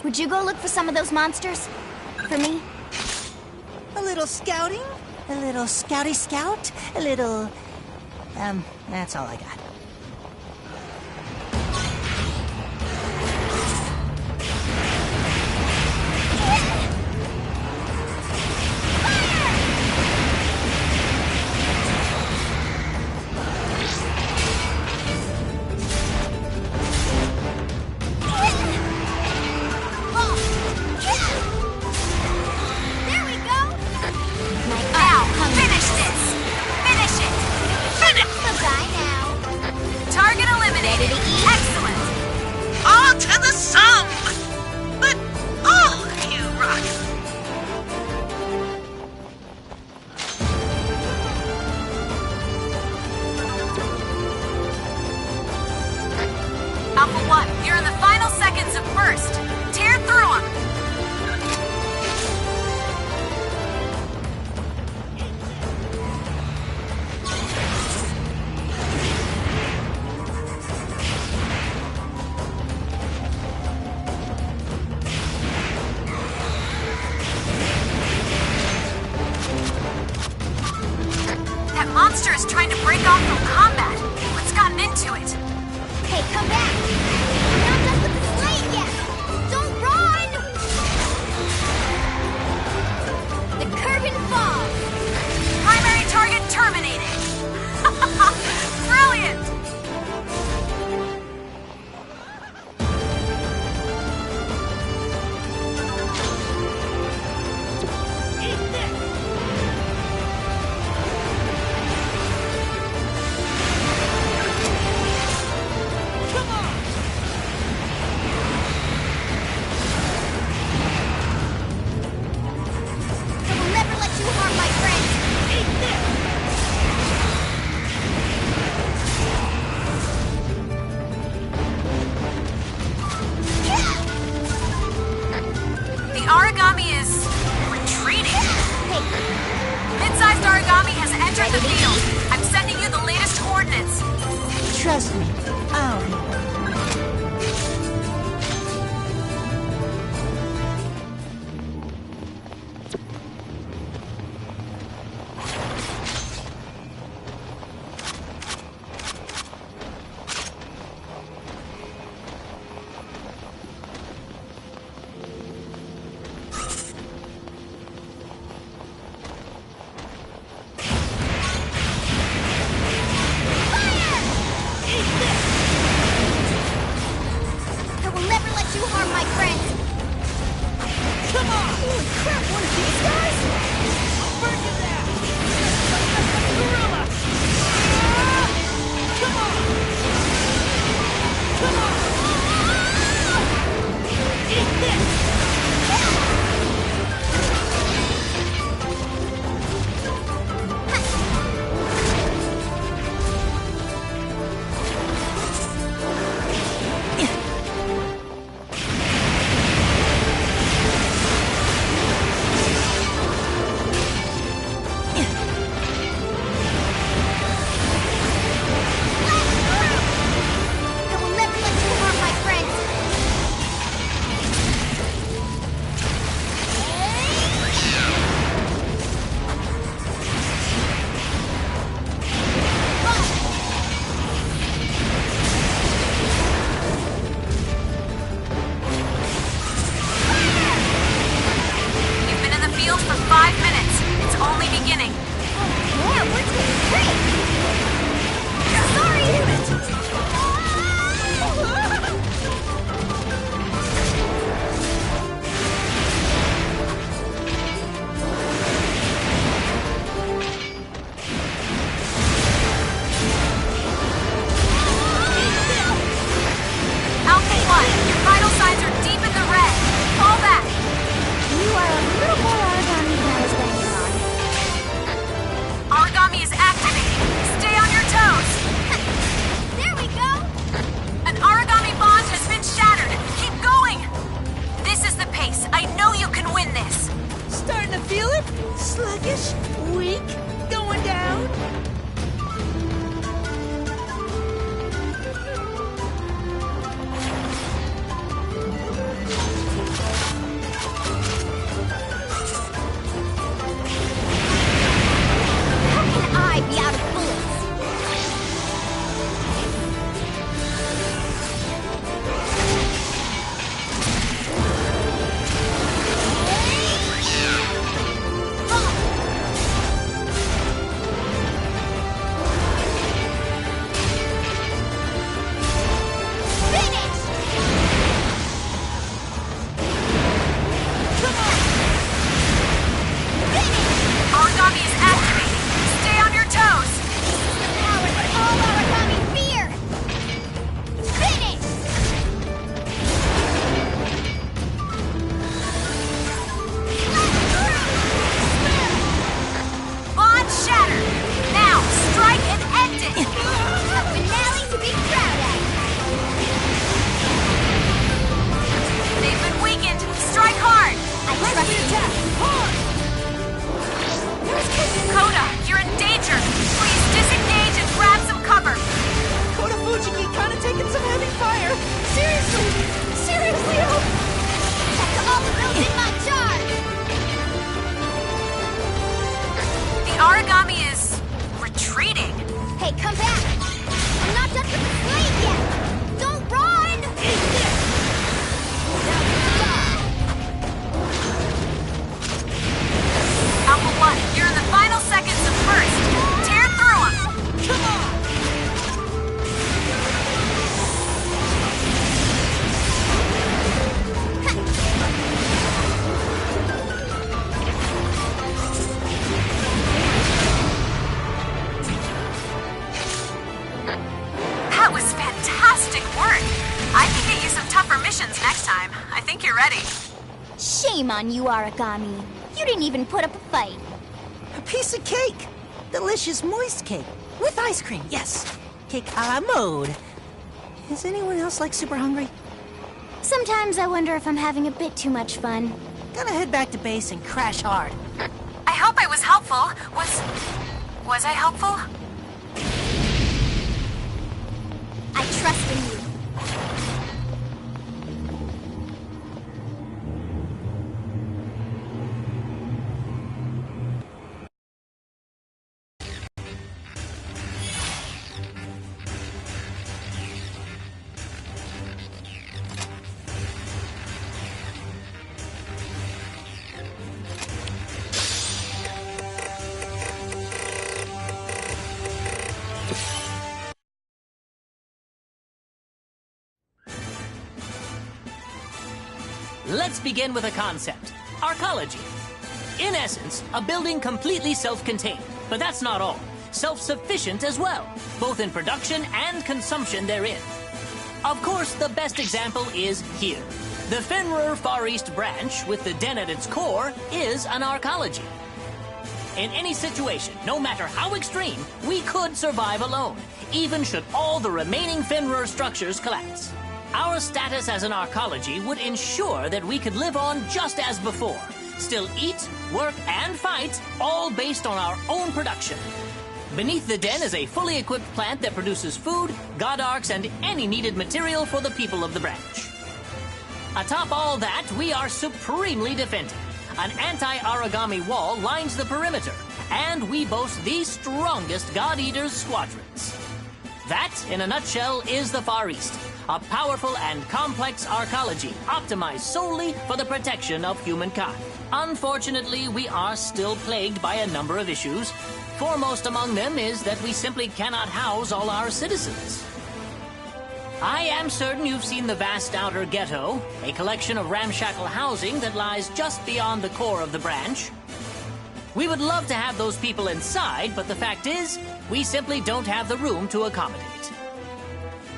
Would you go look for some of those monsters? For me? A little scouting, a little scouty scout, a little... that's all I got. Alpha 1, you're in the final seconds of burst. Tear through them. That monster is trying to break off from combat. What's gotten into it? Hey, come back! We're not done with the slate yet! Don't run! The curve and fall! Primary target terminated! Brilliant! Origami is retreating. Mid-sized origami has entered the field. I'm sending you the latest coordinates. Trust me, I'll handle it. Sluggish, weak, going down. How can I be out of bullets? Origami is activating. Stay on your toes. The power that all origami fear! Finish! Bond shatter. Now, strike and end it. A finale to be proud of! They've been weakened. Strike hard. I trust you. Coda, you're in danger. Please disengage and grab some cover. Kota Fujiki kind of taking some heavy fire. Seriously, help! Check all the bills in my charge! The origami is retreating. Hey, come back! I'm not done with the slate yet! Don't run! Alpha 1, you're in the final seconds of first. Tear through them. Come on! That was fantastic work. I can get you some tougher missions next time. I think you're ready. Shame on you, Origami. You didn't even put up a fight. A piece of cake. Delicious moist cake. With ice cream, yes. Cake a la mode. Is anyone else like super hungry? Sometimes I wonder if I'm having a bit too much fun. Gonna head back to base and crash hard. I hope I was helpful. Was I helpful? I trust in you. Let's begin with a concept. Arcology. In essence, a building completely self-contained. But that's not all. Self-sufficient as well, both in production and consumption therein. Of course, the best example is here. The Fenrir Far East branch, with the den at its core, is an arcology. In any situation, no matter how extreme, we could survive alone, even should all the remaining Fenrir structures collapse. Our status as an arcology would ensure that we could live on just as before, still eat, work, and fight, all based on our own production. Beneath the den is a fully equipped plant that produces food, god arcs, and any needed material for the people of the branch. Atop all that, we are supremely defended. An anti-origami wall lines the perimeter, and we boast the strongest God Eaters squadrons. That, in a nutshell, is the Far East, a powerful and complex arcology optimized solely for the protection of humankind. Unfortunately, we are still plagued by a number of issues. Foremost among them is that we simply cannot house all our citizens. I am certain you've seen the vast outer ghetto, a collection of ramshackle housing that lies just beyond the core of the branch. We would love to have those people inside, but the fact is, we simply don't have the room to accommodate.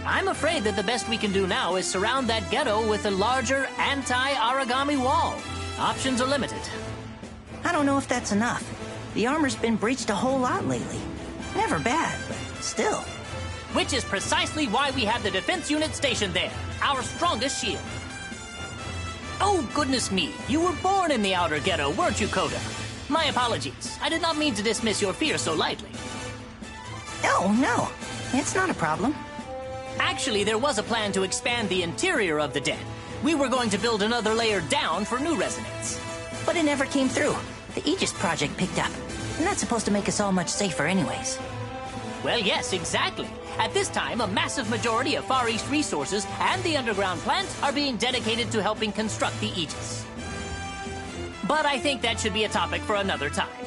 I'm afraid that the best we can do now is surround that ghetto with a larger anti-origami wall. Options are limited. I don't know if that's enough. The armor's been breached a whole lot lately. Never bad, but still. Which is precisely why we have the defense unit stationed there, our strongest shield. Oh, goodness me, you were born in the outer ghetto, weren't you, Coda? My apologies. I did not mean to dismiss your fear so lightly. No. It's not a problem. Actually, there was a plan to expand the interior of the den. We were going to build another layer down for new residents. But it never came through. The Aegis project picked up. And that's supposed to make us all much safer anyways. Well, yes, exactly. At this time, a massive majority of Far East resources and the underground plant are being dedicated to helping construct the Aegis. But I think that should be a topic for another time.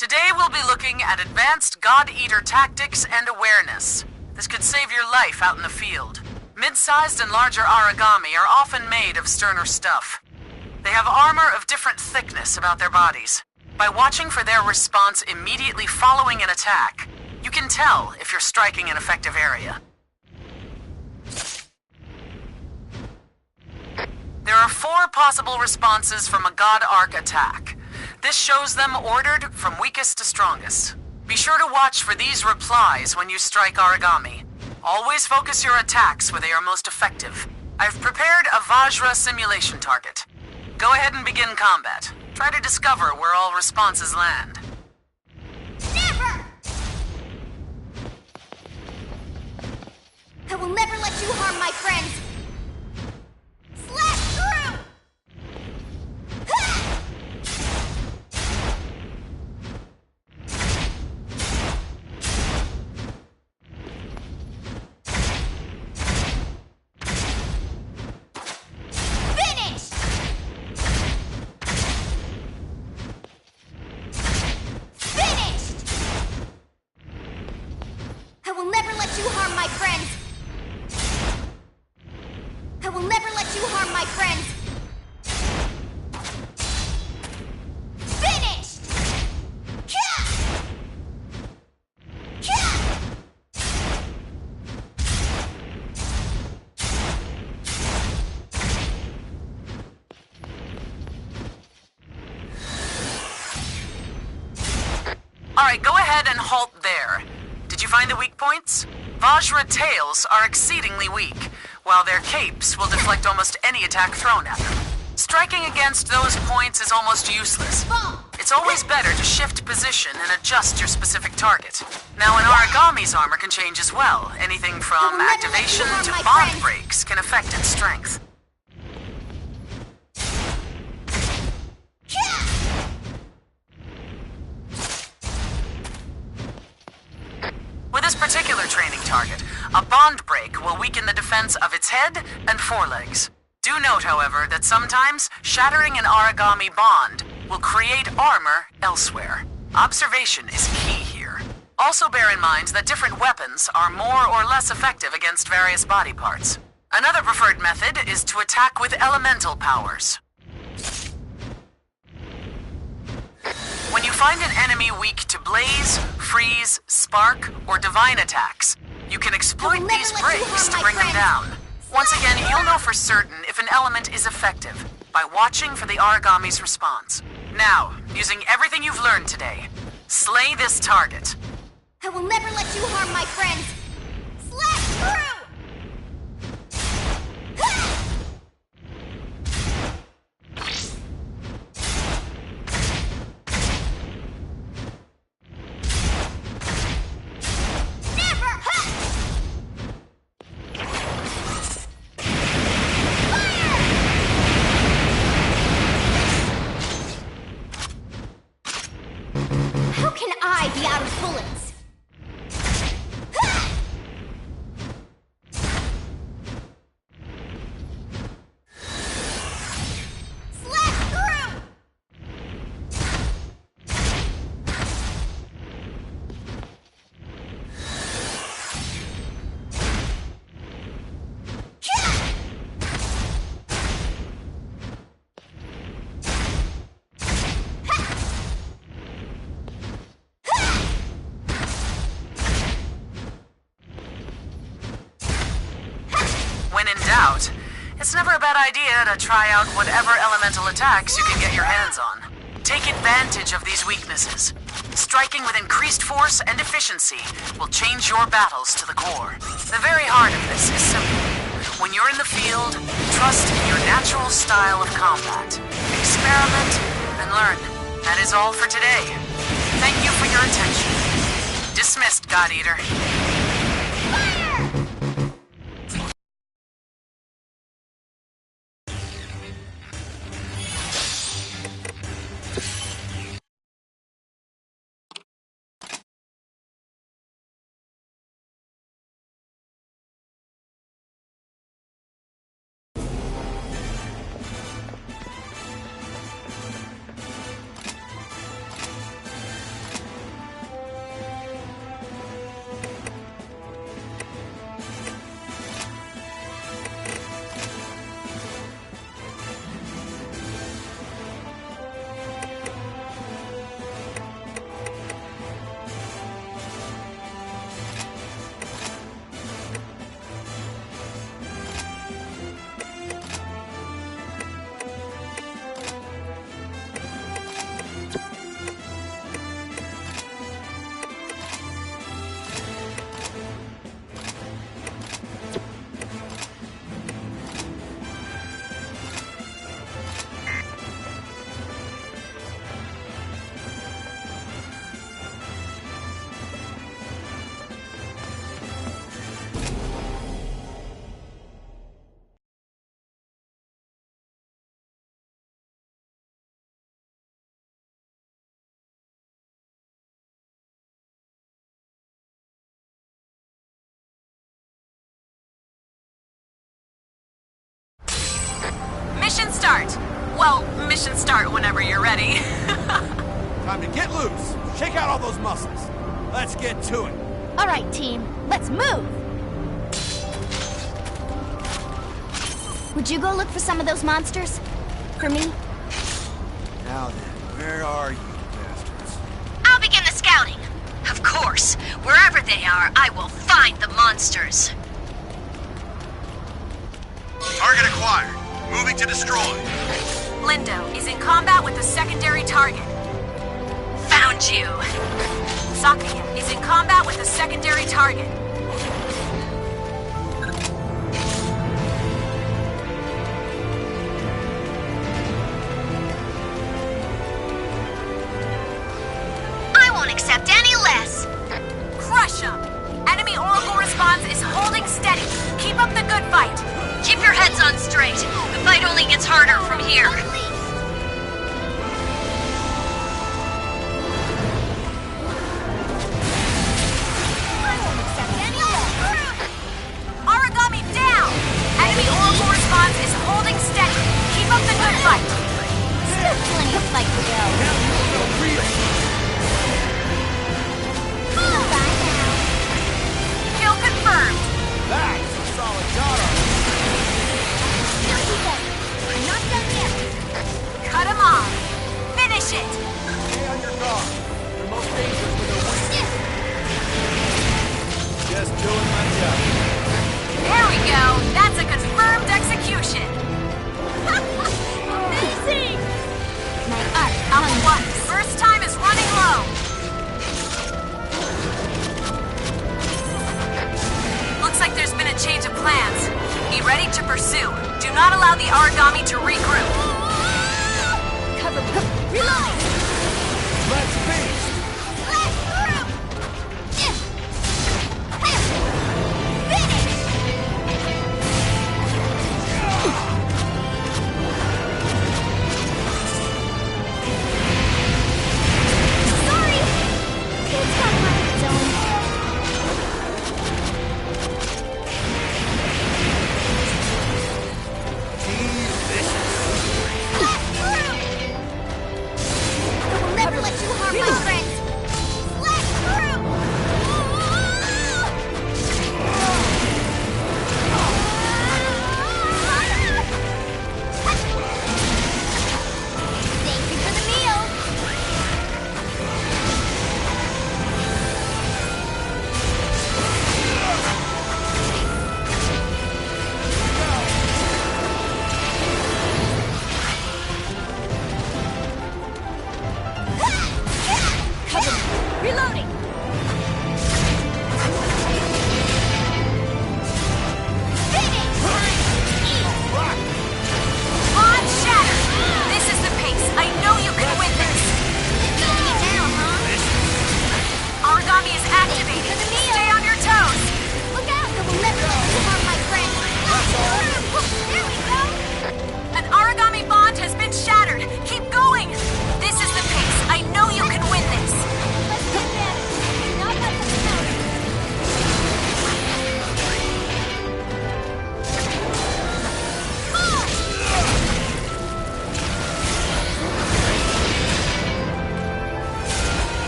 Today we'll be looking at advanced God Eater tactics and awareness. This could save your life out in the field. Mid-sized and larger Aragami are often made of sterner stuff. They have armor of different thickness about their bodies. By watching for their response immediately following an attack, you can tell if you're striking an effective area. There are 4 possible responses from a God Arc attack. This shows them ordered from weakest to strongest. Be sure to watch for these replies when you strike Aragami. Always focus your attacks where they are most effective. I've prepared a Vajra simulation target. Go ahead and begin combat. Try to discover where all responses land. Never! I will never let you harm my friends! Slash through! Ha! Finished! Finished! I will never let you harm my friends! I will never let you harm my friends! Finished! Kya! Kya! Alright, go ahead and halt there. Did you find the weak points? Vajra tails are exceedingly weak, while their capes will deflect almost any attack thrown at them. Striking against those points is almost useless. It's always better to shift position and adjust your specific target. Now, an Aragami's armor can change as well. Anything from activation to bond breaks can affect its strength. With this particular training target, a bond break will weaken the defense of its head and forelegs. Do note, however, that sometimes shattering an Aragami bond will create armor elsewhere. Observation is key here. Also bear in mind that different weapons are more or less effective against various body parts. Another preferred method is to attack with elemental powers. When you find an enemy weak to blaze, freeze, spark, or divine attacks, you can exploit these breaks to bring them down. Once again, you'll know for certain if an element is effective by watching for the Aragami's response. Now, using everything you've learned today, slay this target. I will never let you harm my friends! Slash through! How can I be out of bullets? Slash through! When in doubt, it's never a bad idea to try out whatever elemental attacks you can get your hands on. Take advantage of these weaknesses. Striking with increased force and efficiency will change your battles to the core. The very heart of this is simple. When you're in the field, trust in your natural style of combat. Experiment and learn. That is all for today. Thank you for your attention. Dismissed, God Eater. mission start whenever you're ready. Time to get loose. Shake out all those muscles. Let's get to it. All right, team. Let's move. Would you go look for some of those monsters? For me? Now then, where are you, bastards? I'll begin the scouting. Of course. Wherever they are, I will find the monsters. Target acquired. Moving to destroy. Lindo is in combat with a secondary target. Found you. Sakuya is in combat with a secondary target. I won't accept any less. Crush 'em! Enemy Oracle response is holding steady. Keep up the good fight. Keep your heads on straight. The fight only gets harder from here. Origami down! Enemy Oracle response is holding steady. Keep up the good fight. Still plenty of fight to go. Kill confirmed. That's a solid shot on I'm not done yet. Cut him off. Finish it. Stay on your guard. They're most dangerous when they're weak. Just doing my job. There we go. That's a confirmed execution. Amazing! My art. Alpha 1, first time is running low. Looks like there's been a change of plans. Be ready to pursue. Do not allow the origami to regroup. Cover. Reload! Let's feast. Sorry! It's got my zone. I will never let you harm my friends. Slash through! Thank you for the meal. Reloading! Pod shatter. This is the pace. I know you can win this. Origami is activated. Stay on your toes. Look out! I will never let you harm my friends. There we go. An origami bond has been shattered. Keep going. This is the pace. I know you can win this. Let's get that. Now I've got something else.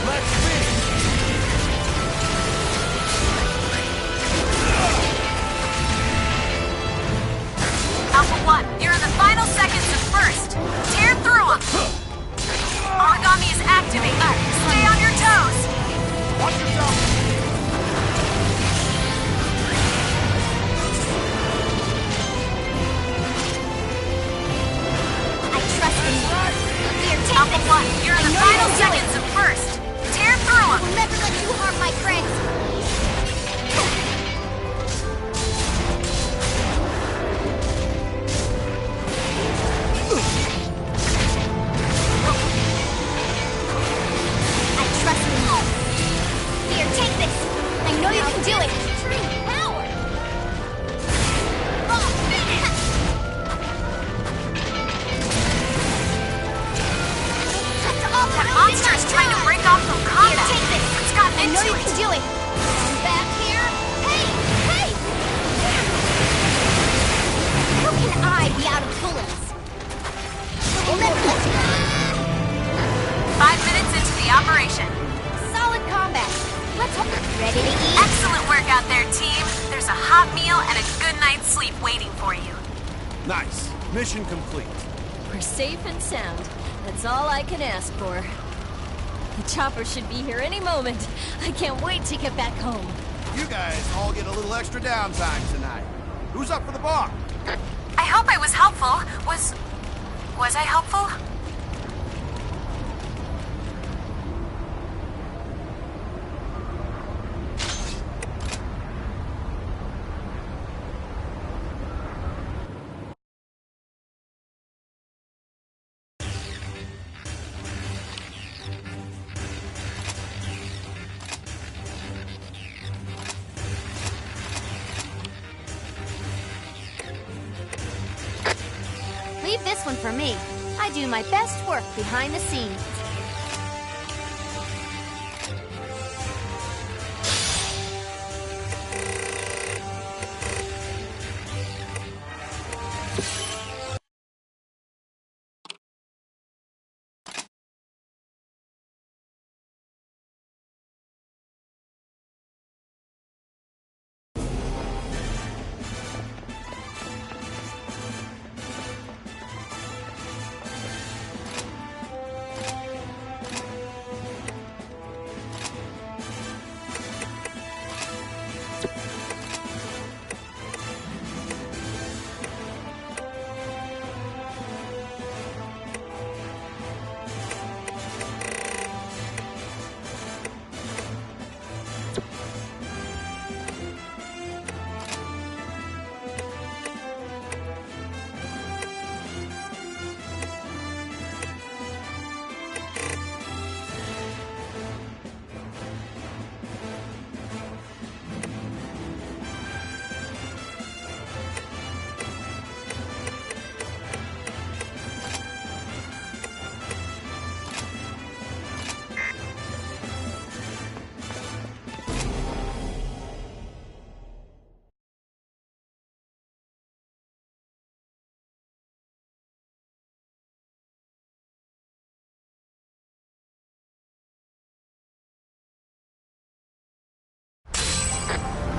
Let's feast. Alpha 1, you're in the final seconds of first. Tear through them. Origami is activated. Stay on your toes. Watch yourself. I trust in you. Here, take Alpha this. 1, you're in the I know you final can do it. seconds of first. Tear through I them. will never let you harm my friends. I trust in you. Here, take this. I know you can do it. Extreme power. That monster is trying to break off from combat. Here, take this. It's gotten I know into you it. can do it. I'm back here. Hey, hey! How can I be out of bullets? I will never let you Nice. Mission complete. We're safe and sound. That's all I can ask for. The chopper should be here any moment. I can't wait to get back home. You guys all get a little extra downtime tonight. Who's up for the bar? I hope I was helpful. Was I helpful? Leave this one for me. I do my best work behind the scenes.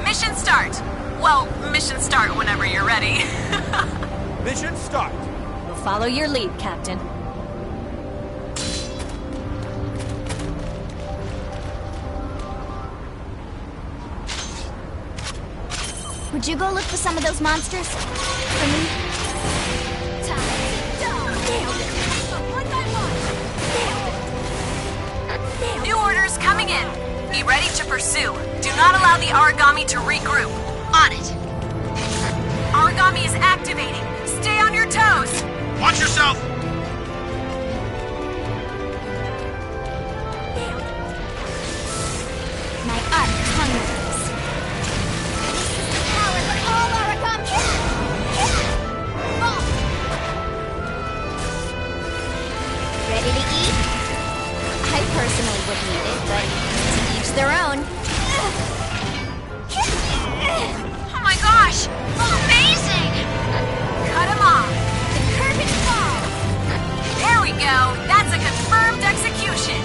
Mission start! Well, mission start whenever you're ready. Mission start! We'll follow your lead, Captain. Would you go look for some of those monsters? For me? New orders coming in. Be ready to pursue. Do not allow the origami to regroup. On it. Origami is activating. Stay on your toes. Watch yourself! My arc hungers. This is the power of all origami. Ready to eat? I personally wouldn't eat it, but to each their own. Oh my gosh! Amazing! Cut him off. The curtain falls. There we go. That's a confirmed execution.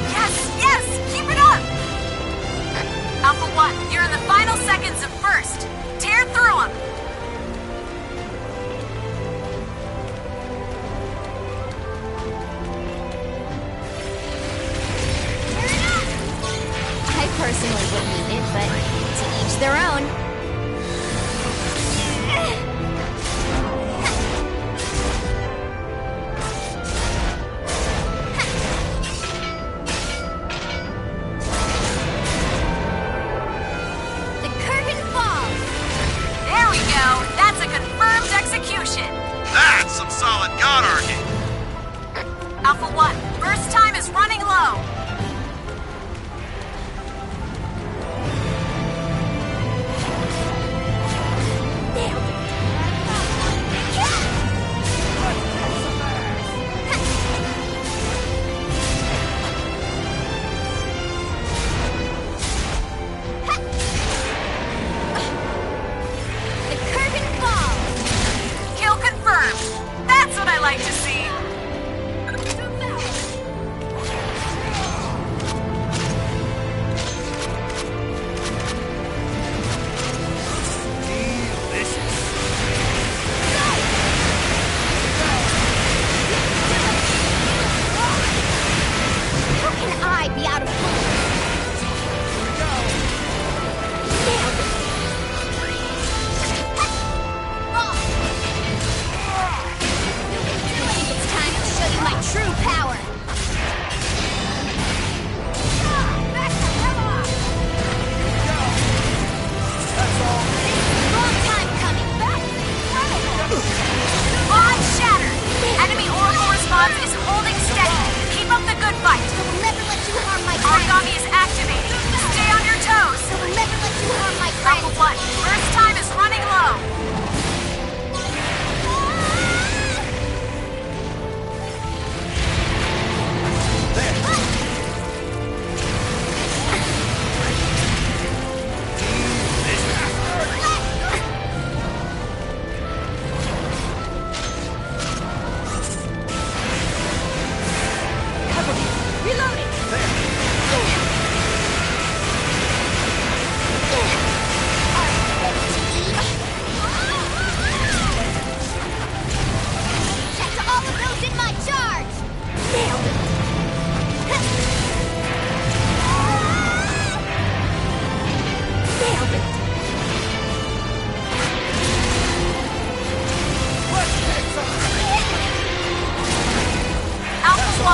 Yes, yes! Keep it up! Alpha 1, you're in the final seconds of first. Tear through him. I personally wouldn't eat it, but to each their own. The curtain falls. There we go. That's a confirmed execution. That's some solid god arcing. Alpha 1, burst time is running low. The curtain falls. Kill confirmed. That's what I like to see.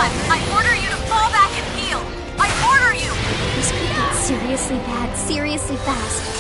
on! I order you to fall back and heal! I order you! This could get seriously bad, seriously fast.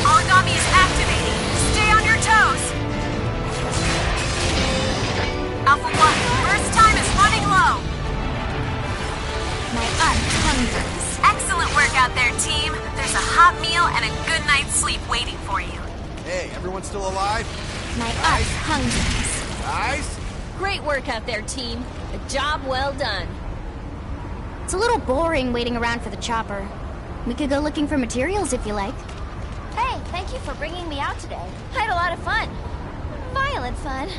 Origami is activating. Stay on your toes. Alpha 1, burst time is running low. My arc hungers. Excellent work out there, team. There's a hot meal and a good night's sleep waiting for you. Hey, everyone still alive? My arc hungers. Guys? Great work out there, team. A job well done. It's a little boring waiting around for the chopper. We could go looking for materials if you like. Hey, thank you for bringing me out today. I had a lot of fun. Violent fun,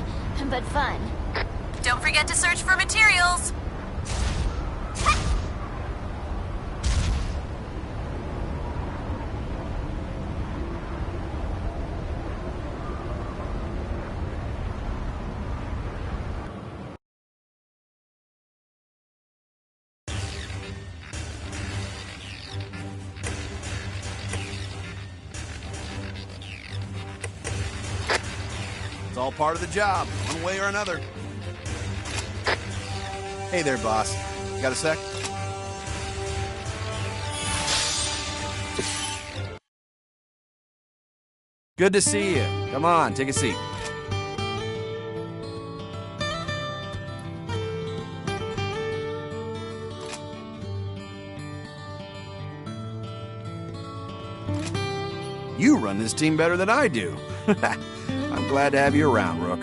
but fun. Don't forget to search for materials. It's all part of the job, one way or another. Hey there, boss. Got a sec? Good to see you. Come on, take a seat. You run this team better than I do. I'm glad to have you around, Rook.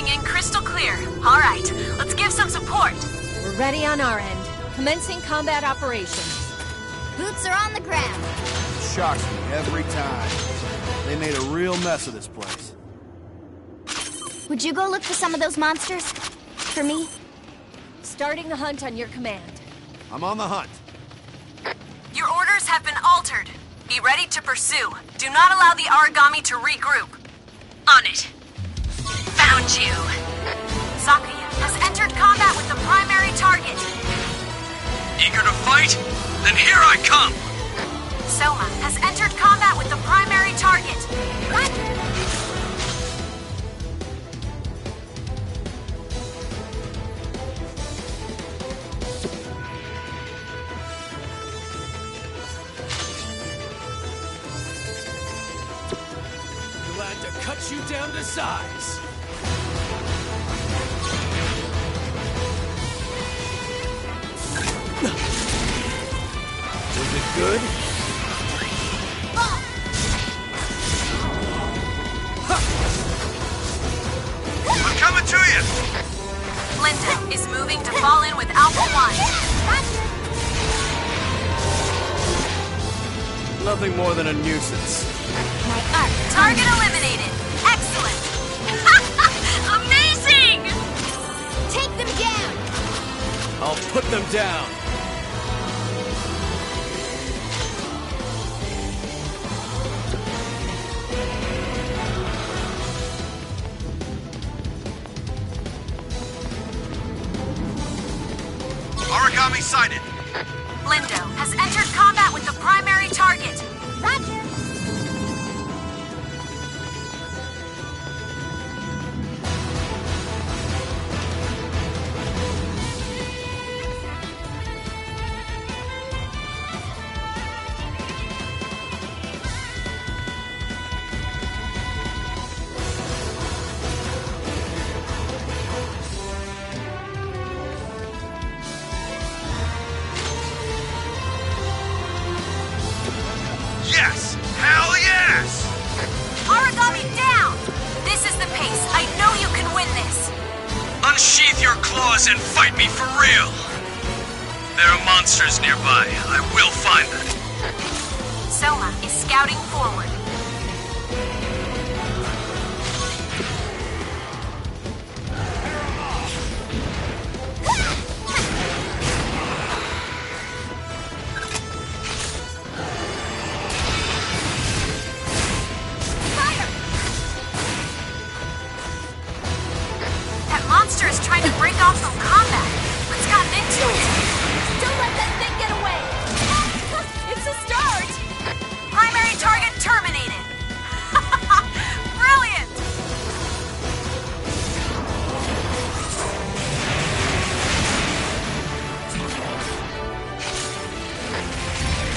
coming in crystal clear. All right, let's give some support. We're ready on our end. Commencing combat operations. Boots are on the ground. Shocks me every time. They made a real mess of this place. Would you go look for some of those monsters? For me? Starting the hunt on your command. I'm on the hunt. Your orders have been altered. Be ready to pursue. Do not allow the Aragami to regroup. On it. Found you. Sakuya has entered combat with the primary target. Eager to fight? Then here I come! Soma has entered combat with the primary target. Glad to cut you down to size. Was it good? I'm coming to you! Linda is moving to fall in with Alpha 1. Nothing more than a nuisance. My arc. Target eliminated. Excellent. Amazing! Take them down! I'll put them down. Aragami sighted. Lindo has entered combat with the primary target. Roger! Yes! Hell yes! Aragami down! This is the pace. I know you can win this. Unsheath your claws and fight me for real! There are monsters nearby. I will find them. Soma is scouting forward. That monster is trying to break off from combat. What's gotten into it? Don't let that thing get away! It's a start! Primary target terminated. Brilliant!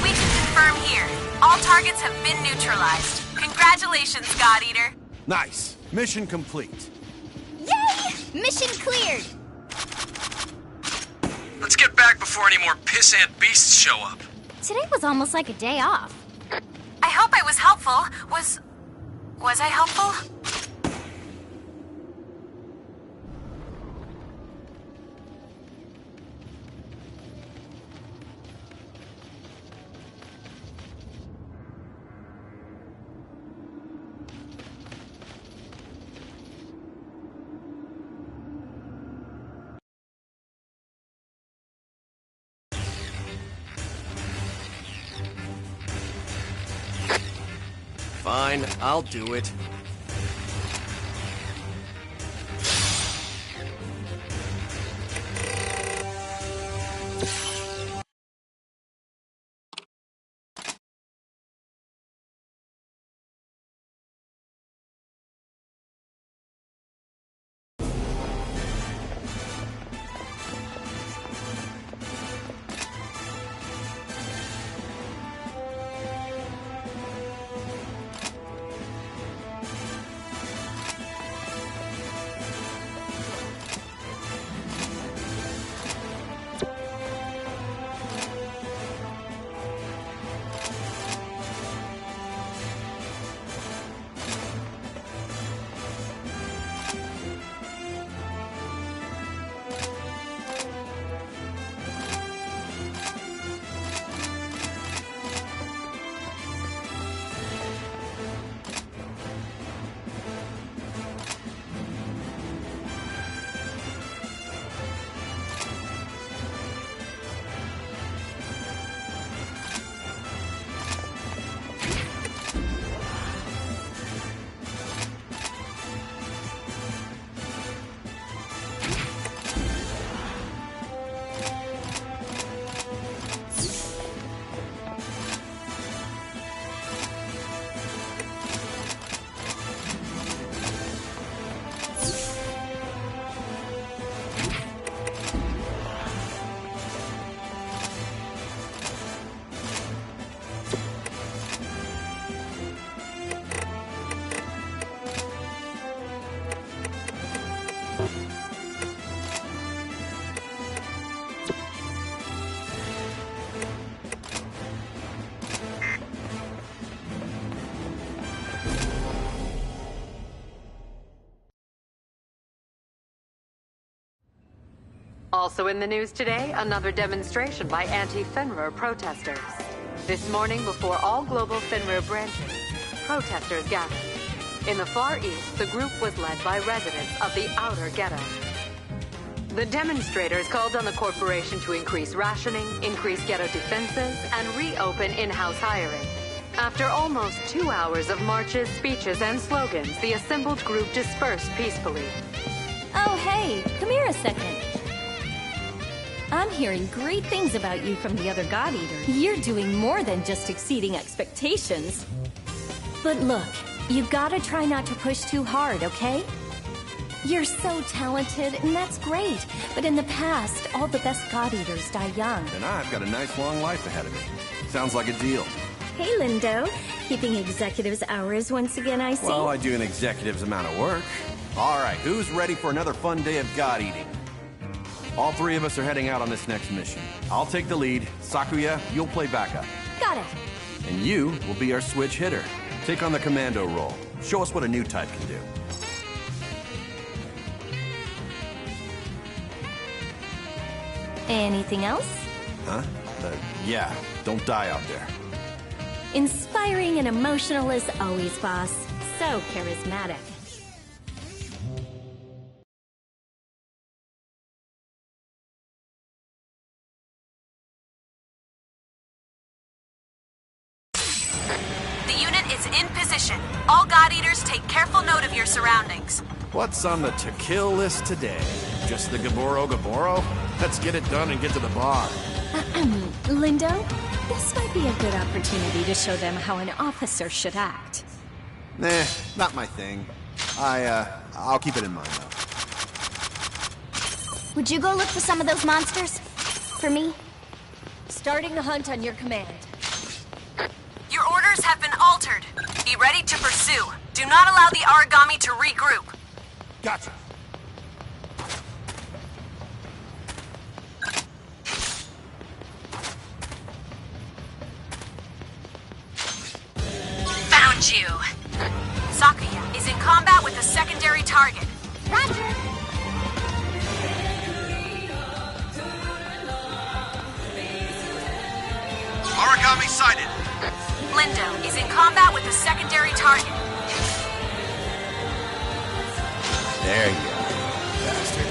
We can confirm here. All targets have been neutralized. Congratulations, God Eater. Nice. Mission complete. Yay! Mission cleared! Let's get back before any more pissant beasts show up. Today was almost like a day off. I hope I was helpful. Was I helpful? Fine, I'll do it. Also in the news today, another demonstration by anti-Fenrir protesters. This morning, before all global Fenrir branches, protesters gathered. In the Far East, the group was led by residents of the outer ghetto. The demonstrators called on the corporation to increase rationing, increase ghetto defenses, and reopen in-house hiring. After almost 2 hours of marches, speeches, and slogans, the assembled group dispersed peacefully. Oh, hey, come here a second. I'm hearing great things about you from the other God Eaters. You're doing more than just exceeding expectations. But look, you gotta try not to push too hard, okay? You're so talented, and that's great. But in the past, all the best God Eaters die young. And I've got a nice long life ahead of me. Sounds like a deal. Hey, Lindo. Keeping executives' hours once again, I see. Well, I do an executive's amount of work. All right, who's ready for another fun day of God eating? All three of us are heading out on this next mission. I'll take the lead. Sakuya, you'll play backup. Got it. And you will be our switch hitter. Take on the commando role. Show us what a new type can do. Anything else? Huh? Yeah, don't die out there. Inspiring and emotional as always, boss. So charismatic. The unit is in position. All God Eaters, take careful note of your surroundings. What's on the to-kill list today? Just the Gaboro? Let's get it done and get to the bar. Lindo, this might be a good opportunity to show them how an officer should act. Nah, not my thing. I'll keep it in mind, though. Would you go look for some of those monsters? For me? Starting the hunt on your command. Your orders have been altered. Be ready to pursue. Do not allow the Origami to regroup. Gotcha. Found you. Sakuya is in combat with a secondary target. Roger. Origami sighted. Lindo is in combat with a secondary target. There you go, bastard.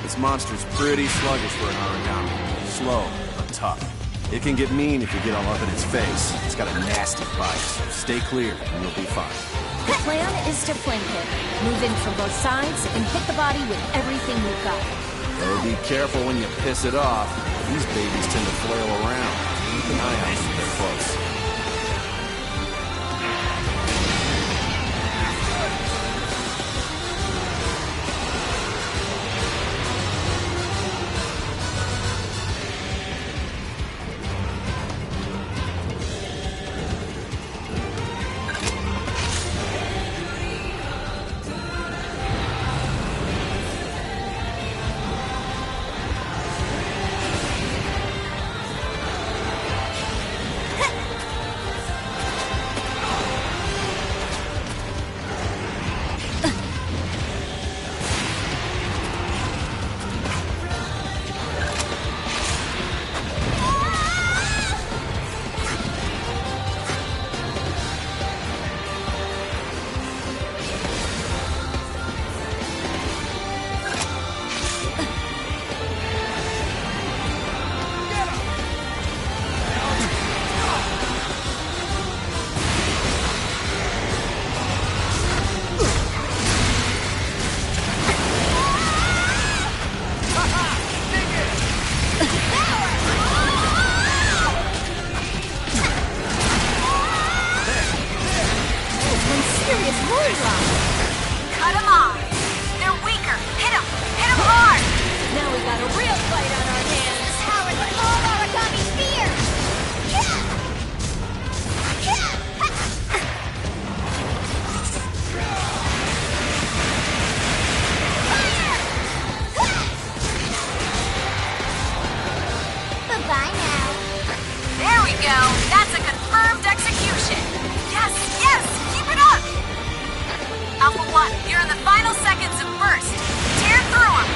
This monster's pretty sluggish for an origami. Slow, but tough. It can get mean if you get all up in its face. It's got a nasty bite, so stay clear and you'll be fine. The plan is to flank it. Move in from both sides and hit the body with everything you've got. Though be careful when you piss it off. These babies tend to flail around. Keep an eye out if they're close. Cut them off. They're weaker. Hit them. Hit them hard. Now we got a real fight on our hands. Power the whole Origami sphere! Bye-bye now. There we go. That's a confirmed execution. Yes, yes. Keep it up. Alpha 1, you're in the final seconds of burst. Tear through them.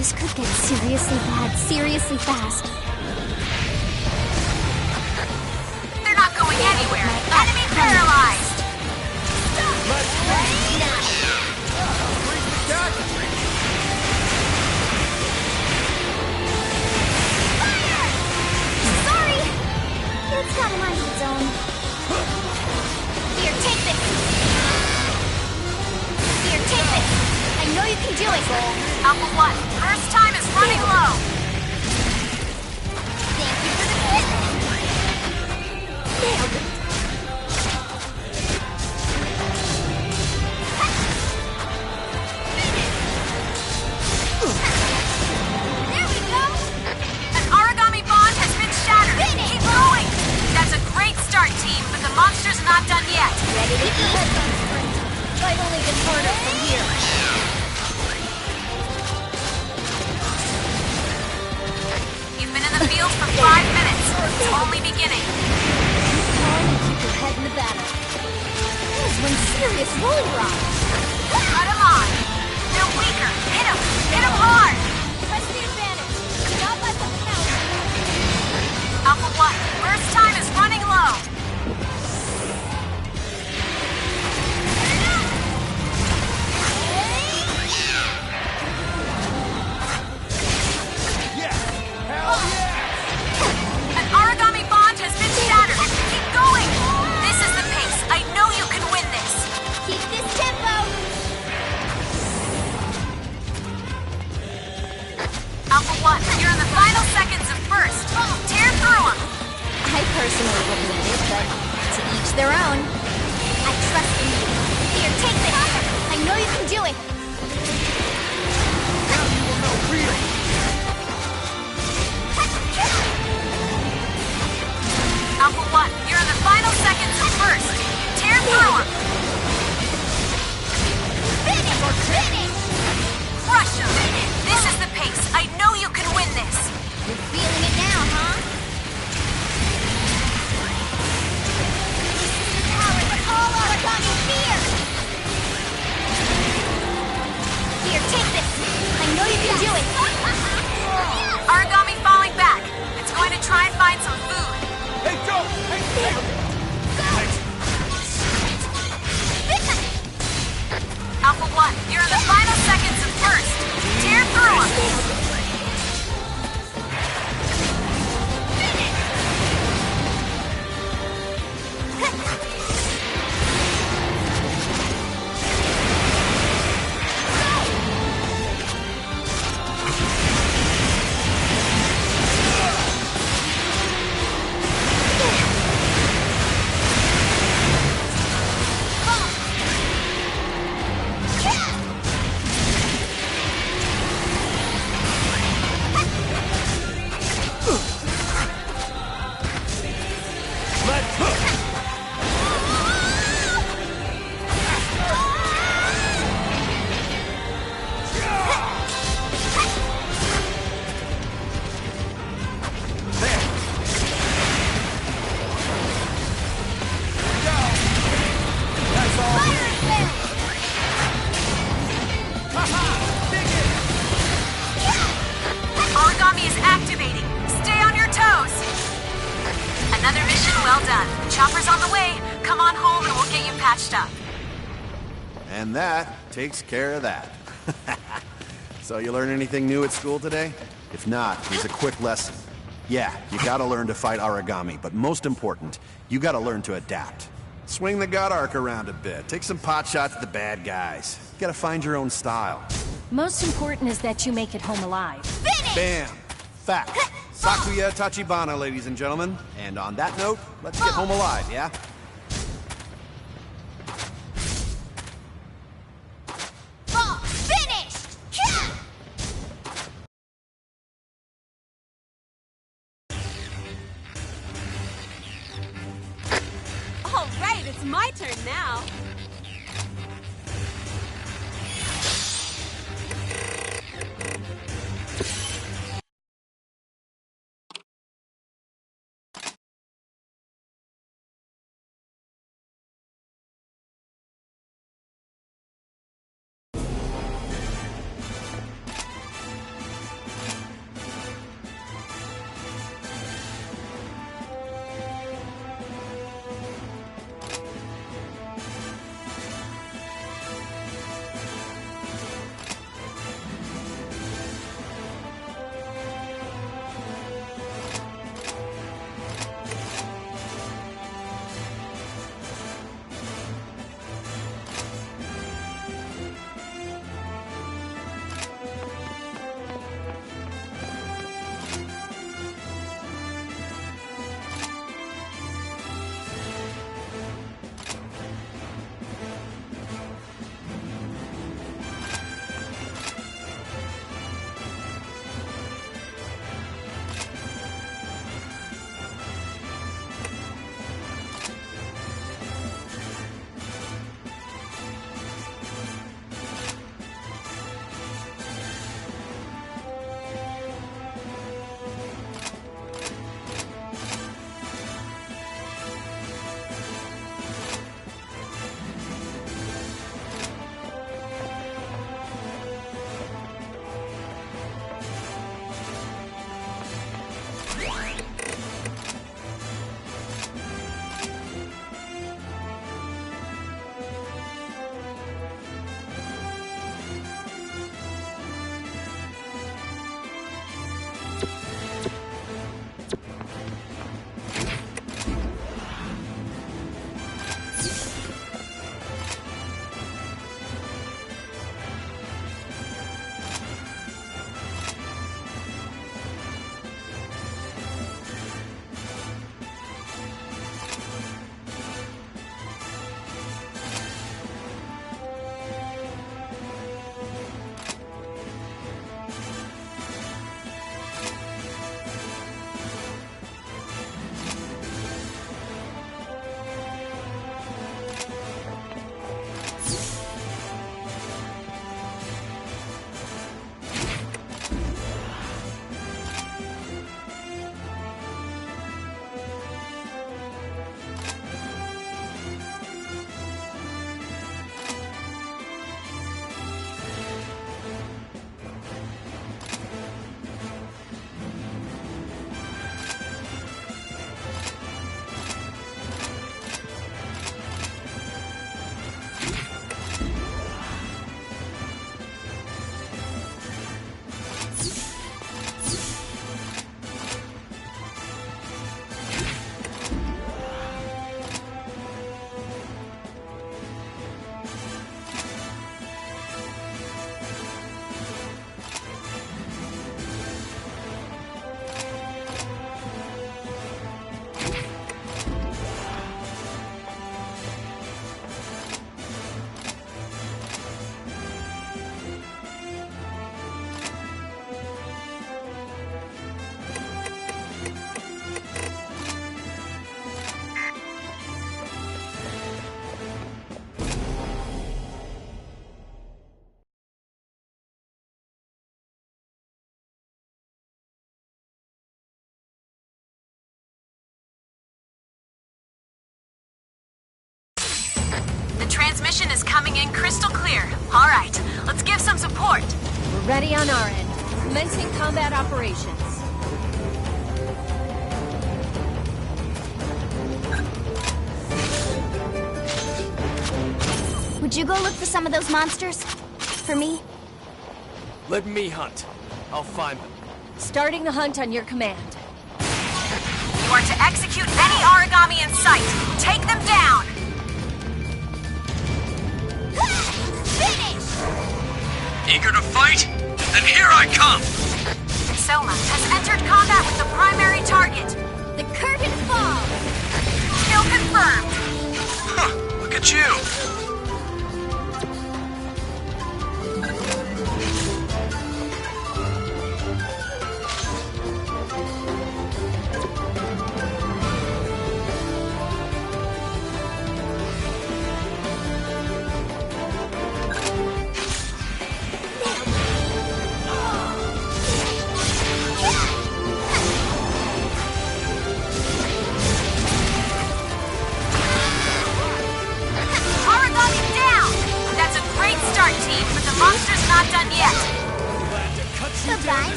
This could get seriously bad, seriously fast. They're not going anywhere. Enemy paralyzed. Sorry! It's got a mind of its own. Here, take this! Here, take this! I know you can do it! Alpha 1, first time is running low. Thank you for the hit! Nailed it! There we go! An origami bond has been shattered. Keep going! That's a great start, team, but the monster's not done yet. Ready to eat? I've only been harder from here. You've been in the field for 5 minutes. It's only beginning. Keep calm and keep your head in the battle. That was one serious roll rock. Cut him on. They're weaker. Hit him. Hit him hard. Press the advantage. Do not let them count. Alpha 1, first time is running low. An origami bond has been shattered. Keep going. This is the pace. I know you can win this. Keep this tempo. Alpha 1, you're in the final seconds of first. Tear through them. I personally wouldn't admit it, but to each their own. I trust in you. Here, take this. I know you can do it. Now you will know real. Alpha 1, you're in the final seconds of first. Tear through them. Finish! Crush them. This is the pace. I know you can win this. You're feeling it now, huh? This is the power that all origami fear! Here, take this. I know you can do it. Origami falling back. It's going to try and find some food. Hey, Joe! Hey! Alpha 1, you're in the final seconds of first. Tear through them. Origami is activating. Stay on your toes. Another mission well done. Chopper's on the way. Come on home and we'll get you patched up. And that takes care of that. So you learn anything new at school today? If not, here's a quick lesson. Yeah, you gotta learn to fight origami, but most important, you gotta learn to adapt. Swing the God Arc around a bit. Take some pot shots at the bad guys. You gotta find your own style. Most important is that you make it home alive. Bam! Fact. Sakuya Tachibana, ladies and gentlemen. And on that note, let's get home alive, yeah? Finished! All right, it's my turn now. Transmission is coming in crystal clear. All right, let's give some support. We're ready on our end. Commencing combat operations. Would you go look for some of those monsters? For me? Let me hunt. I'll find them. Starting the hunt on your command. You are to execute any origami in sight. Take them down. Finish! Eager to fight? Then here I come! Soma has entered combat with the primary target. The curtain falls! Kill confirmed. Huh, look at you!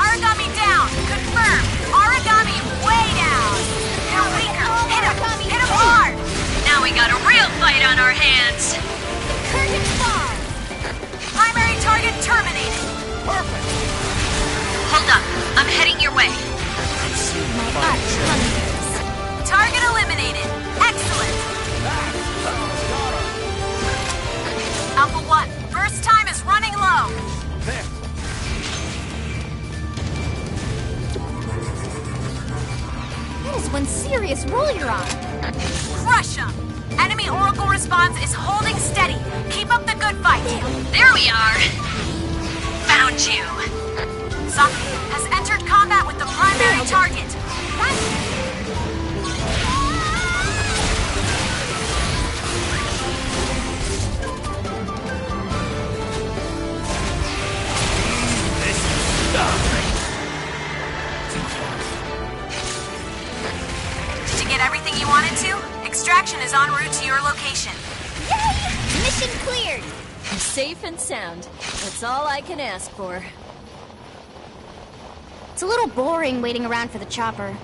Origami down! Confirmed! Origami way down! They're weaker! Hit him hard! Now we got a real fight on our hands! Curtain falls! Primary target terminated! Perfect! Hold up, I'm heading your way. Target eliminated! Excellent! Alpha 1, first time is running low! There! That is one serious roll you're on. Crush him! Enemy Oracle response is holding steady. Keep up the good fight. There we are. Found you. Zaki has entered combat with the primary target. Did you get everything you wanted to? Extraction is en route to your location. Yay! Mission cleared! Safe and sound. That's all I can ask for. It's a little boring waiting around for the chopper.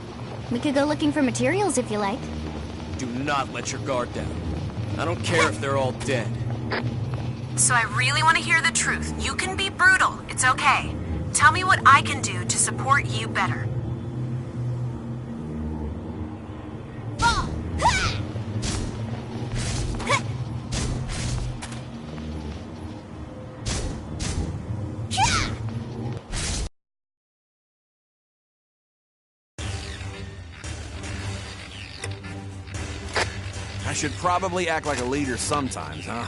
We could go looking for materials if you like. Do not let your guard down. I don't care if they're all dead. So I really want to hear the truth. You can be brutal. It's okay. Tell me what I can do to support you better. Fall! Ha! Ha! Ha! I should probably act like a leader sometimes, huh?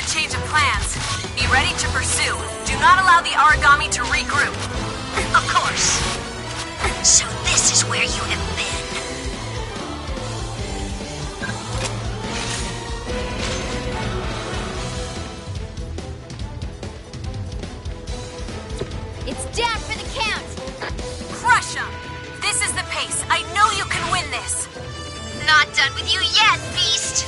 change of plans. Be ready to pursue. Do not allow the Aragami to regroup. Of course. So this is where you have been. It's down for the count! Crush 'em! This is the pace. I know you can win this. Not done with you yet, beast.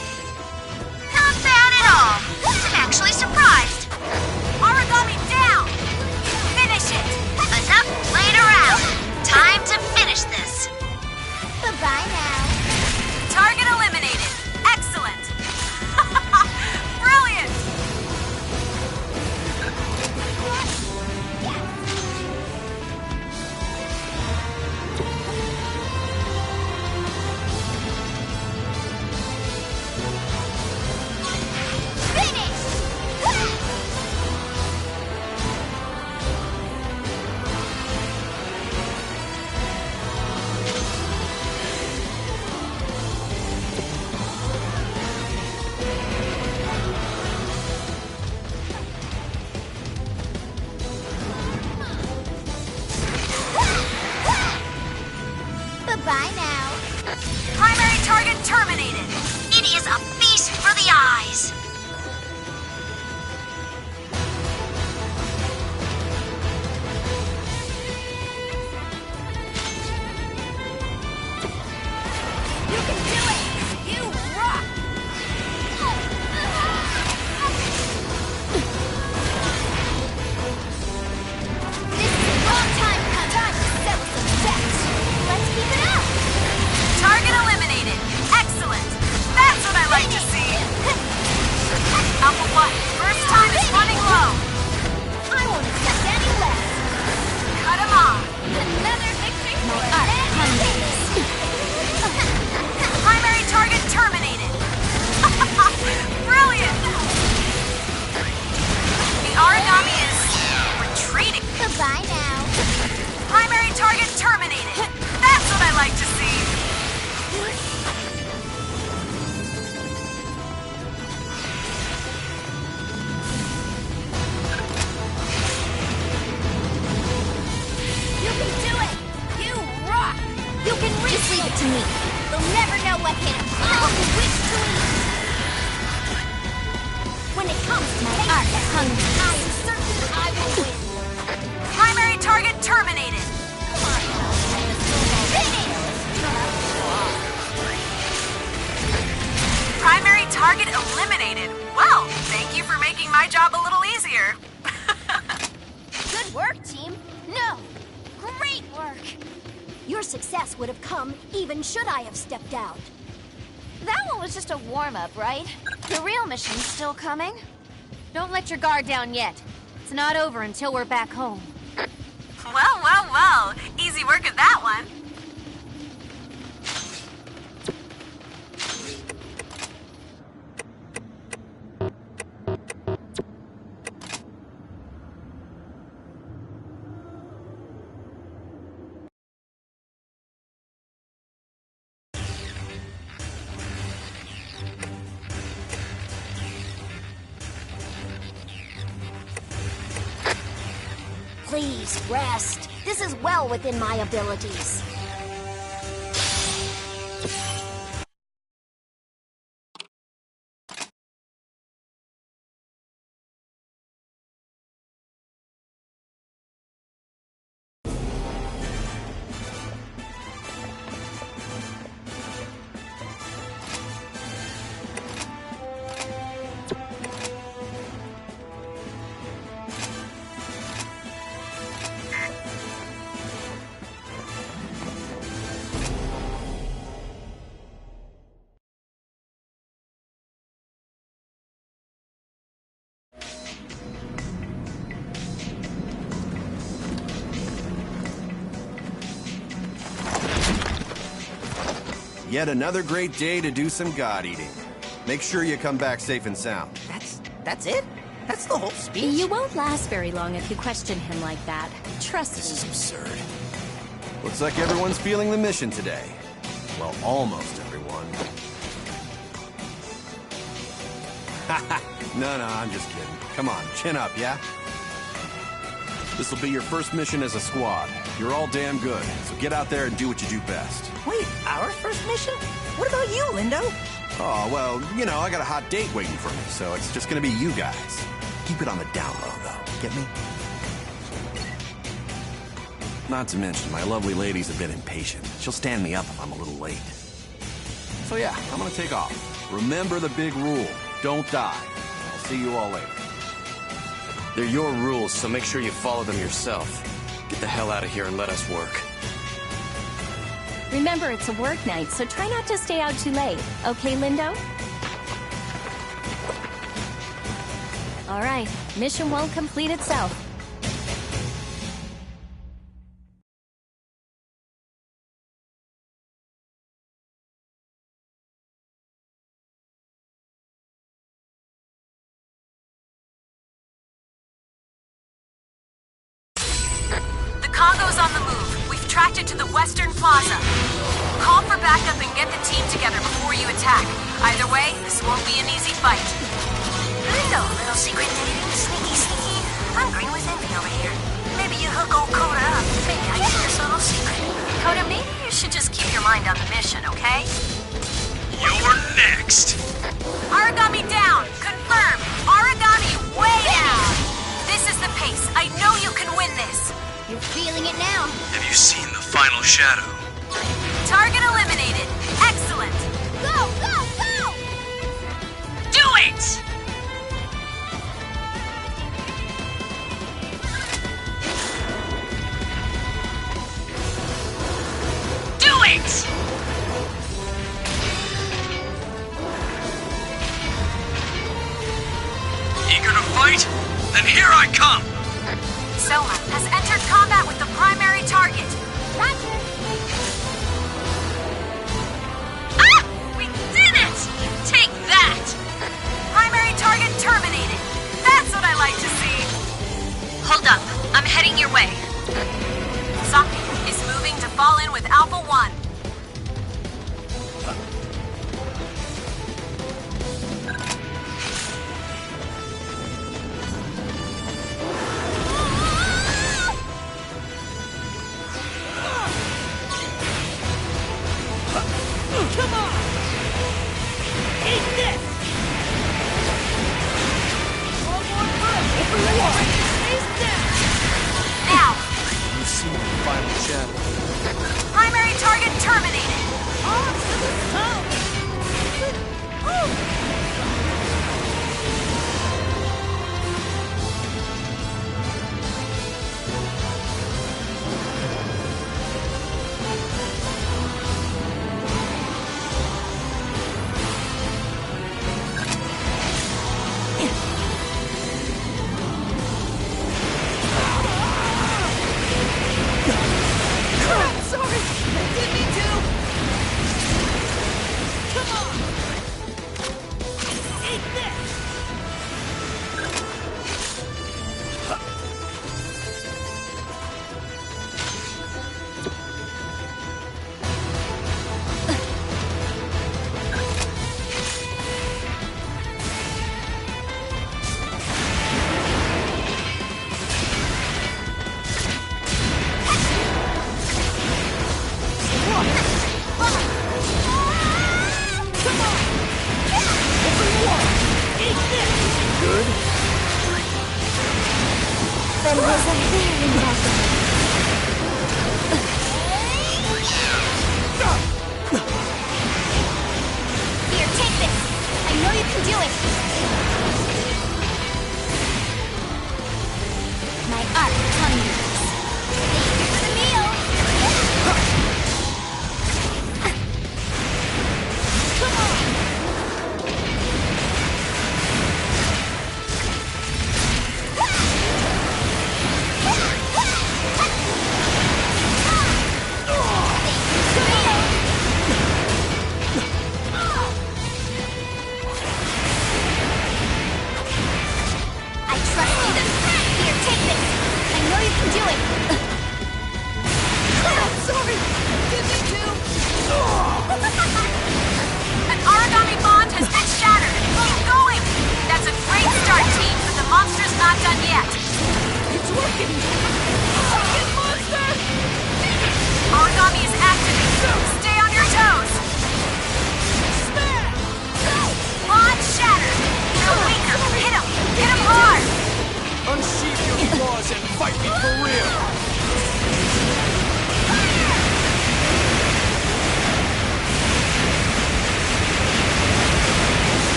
Not bad at all. I'm actually surprised. Aragami down! Finish it! Enough playing around. Time to finish this. Bye-bye now. Target eliminated. Excellent. Brilliant! Bye-bye now. Primary target terminated. It is a feast for the eyes. You can do it! You rock! This is a long time coming. Time to settle some bets. Let's keep it up! Target eliminated. Excellent. That's what I like to see. Alpha 1, first time is running low. I won't accept any less. Cut him off. Another victory for Atlantis! Primary target terminated. Brilliant. The Aragami is retreating. Bye-bye now. Primary target terminated. That's what I like to see. You can do it! You rock! You can reach Just leave it to me. They'll never know what hit them. I'll wish to eat. When it comes to my art hunger, I am certain I will win. Primary target terminated. Primary target eliminated. Well, thank you for making my job a little easier. Good work, team. No, great work. Your success would have come even should I have stepped out. That one was just a warm-up, right? The real mission's still coming. Don't let your guard down yet. It's not over until we're back home. Well, well, well. Easy work at that one. Please, rest. This is well within my abilities. Yet another great day to do some god eating. Make sure you come back safe and sound. That's it? That's the whole speech? You won't last very long if you question him like that. Trust me. This is absurd. Looks like everyone's feeling the mission today. Well, almost everyone. Haha, No, I'm just kidding. Come on, chin up, yeah? This will be your first mission as a squad. You're all damn good, so get out there and do what you do best. Wait, our first mission? What about you, Lindo? Oh, well, you know, I got a hot date waiting for me, so it's just gonna be you guys. Keep it on the down low, though. Get me? Not to mention, my lovely lady's a bit impatient. She'll stand me up if I'm a little late. So yeah, I'm gonna take off. Remember the big rule. Don't die. I'll see you all later. They're your rules, so make sure you follow them yourself. Get the hell out of here and let us work. Remember, it's a work night, so try not to stay out too late. Okay, Lindo? All right, mission won't complete itself. Congo's on the move. We've tracked it to the Western Plaza. Call for backup and get the team together before you attack. Either way, this won't be an easy fight. Lindo, little secret dating, sneaky. I'm green with envy over here. Maybe you hook old Coda up. Maybe I see a subtle secret. Coda, maybe you should just keep your mind on the mission, okay? You're next. Aragami down. Confirmed. Aragami way down. This is the pace. I know you can win this. You're feeling it now. Have you seen the final shadow? Target eliminated. Excellent. Go, go, go! Do it! Do it! Eager to fight? Then here I come! Soma has entered combat with the primary target. Roger.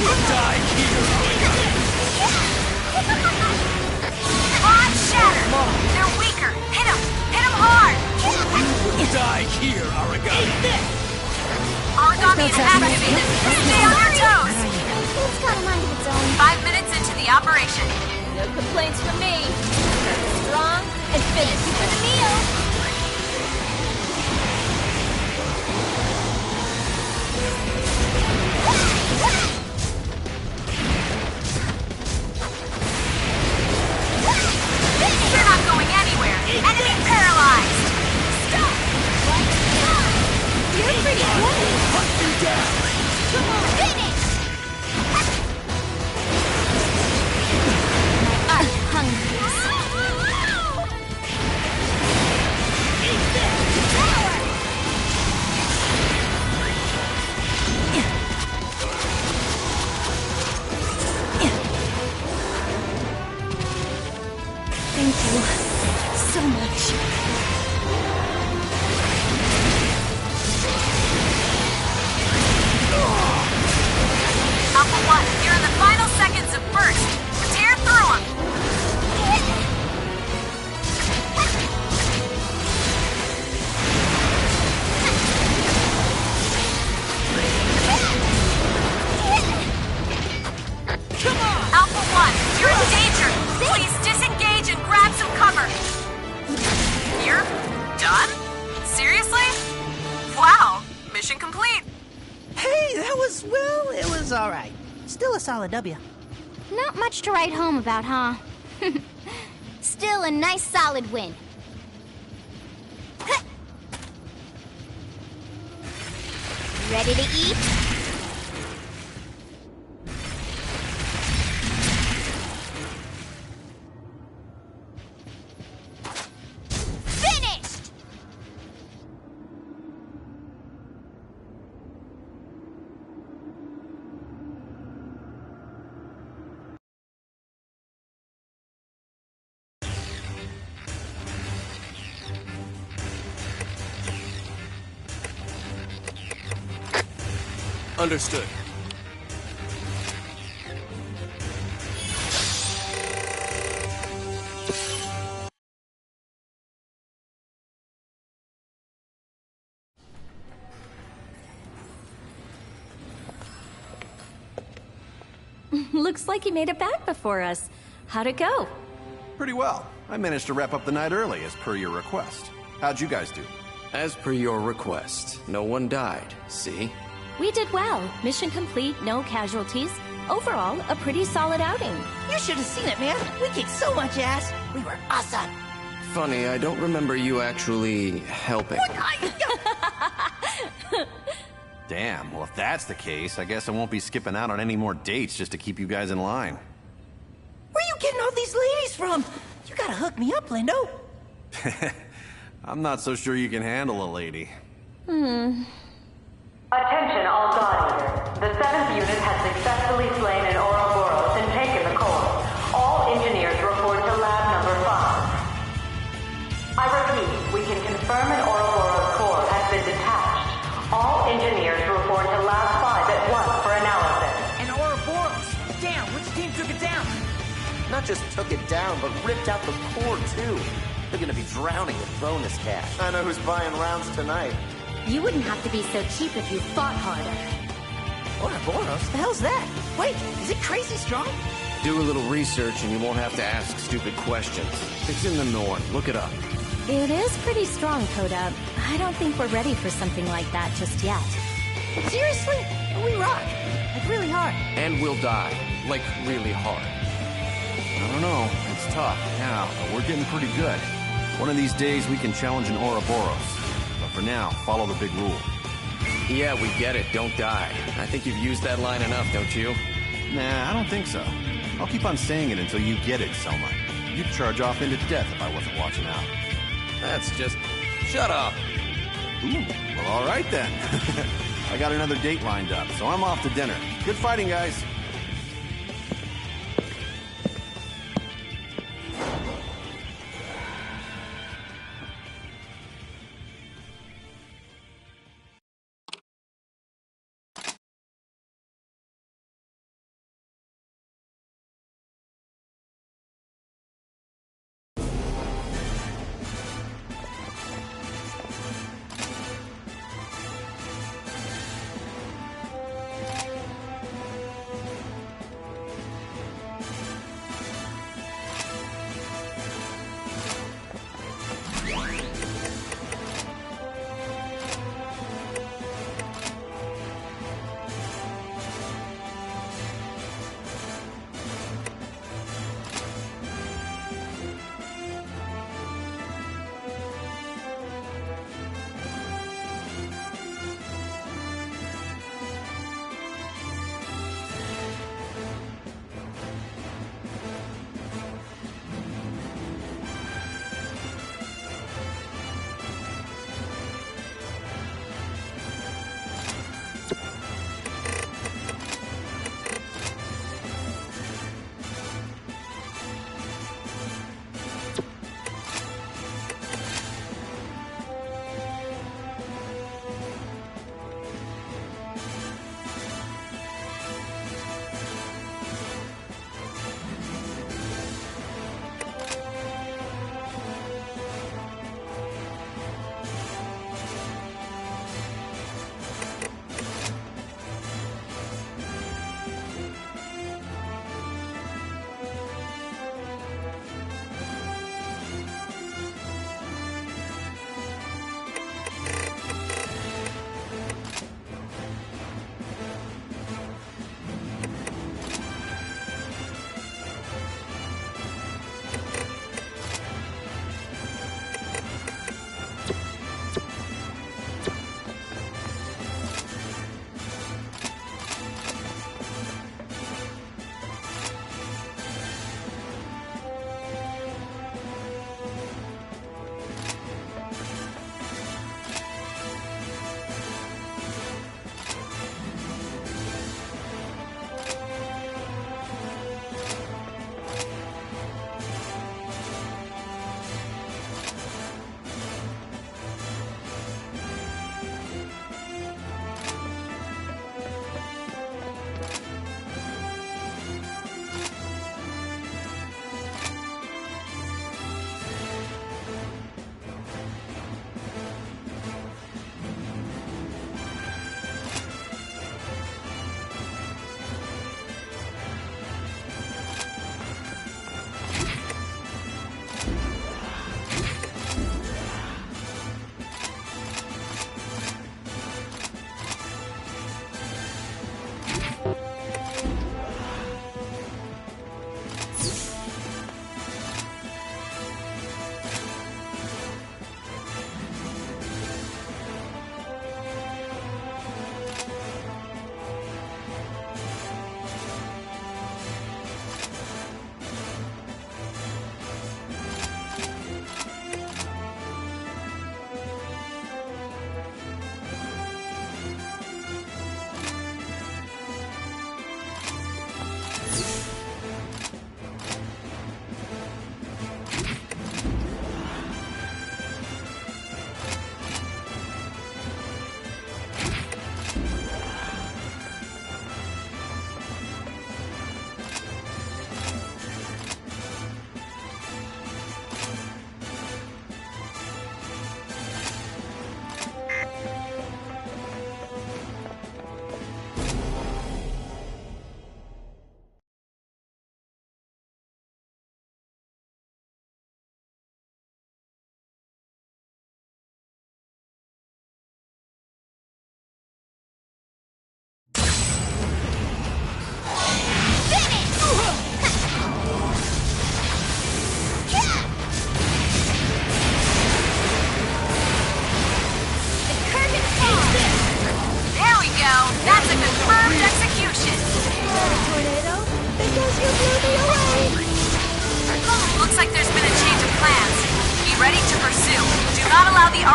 will die here, Aragami. Pod shatter! They're weaker! Hit them! Hit them hard! You will die here, Aragami. Origami is activated! Stay on your toes! It's got a mind of its own. 5 minutes into the operation. No complaints from me. Strong and finish you for the meal. They're not going anywhere. Enemy paralyzed. Stop! You're pretty good. Hunt them down. Come on, finish! My arch hungries. Thank you so much. Alpha 1, you're in the final seconds of burst. Tear through them. Come on! Alpha 1, you're in danger. Please disengage and grab some cover. You're done? Seriously? Wow, mission complete. Hey, that was, well, it was alright. Still a solid W. Not much to write home about, huh? Still a nice solid win. Ready to eat? Finished! Understood. Looks like you made it back before us. How'd it go? Pretty well. I managed to wrap up the night early, as per your request. How'd you guys do? As per your request, no one died, see? We did well. Mission complete, no casualties. Overall, a pretty solid outing. You should have seen it, man. We kicked so much ass. We were awesome. Funny, I don't remember you actually helping. Damn, well, if that's the case, I guess I won't be skipping out on any more dates just to keep you guys in line. Where you getting all these ladies from? You gotta hook me up, Lindo. I'm not so sure you can handle a lady. Attention all God Eaters. The 7th unit has successfully slain an Ouroboros and taken the core. All engineers report to lab number 5. I repeat, we can confirm an Ouroboros core has been detached. All engineers report to lab 5 at once for analysis. And Ouroboros. Damn, which team took it down? Not just took it down, but ripped out the core too. They're gonna be drowning in bonus cash. I know who's buying rounds tonight. You wouldn't have to be so cheap if you fought harder. Ouroboros? The hell's that? Wait, is it crazy strong? Do a little research and you won't have to ask stupid questions. It's in the north. Look it up. It is pretty strong, Koda. I don't think we're ready for something like that just yet. Seriously? We rock. Like really hard. And we'll die. Like really hard. I don't know. It's tough, yeah, but we're getting pretty good. One of these days we can challenge an Ouroboros. But for now, follow the big rule. Yeah, we get it. Don't die. I think you've used that line enough, don't you? Nah, I don't think so. I'll keep on saying it until you get it, Selma. You'd charge off into death if I wasn't watching out. That's just... Shut up. Ooh, well, all right then. I got another date lined up, so I'm off to dinner. Good fighting, guys.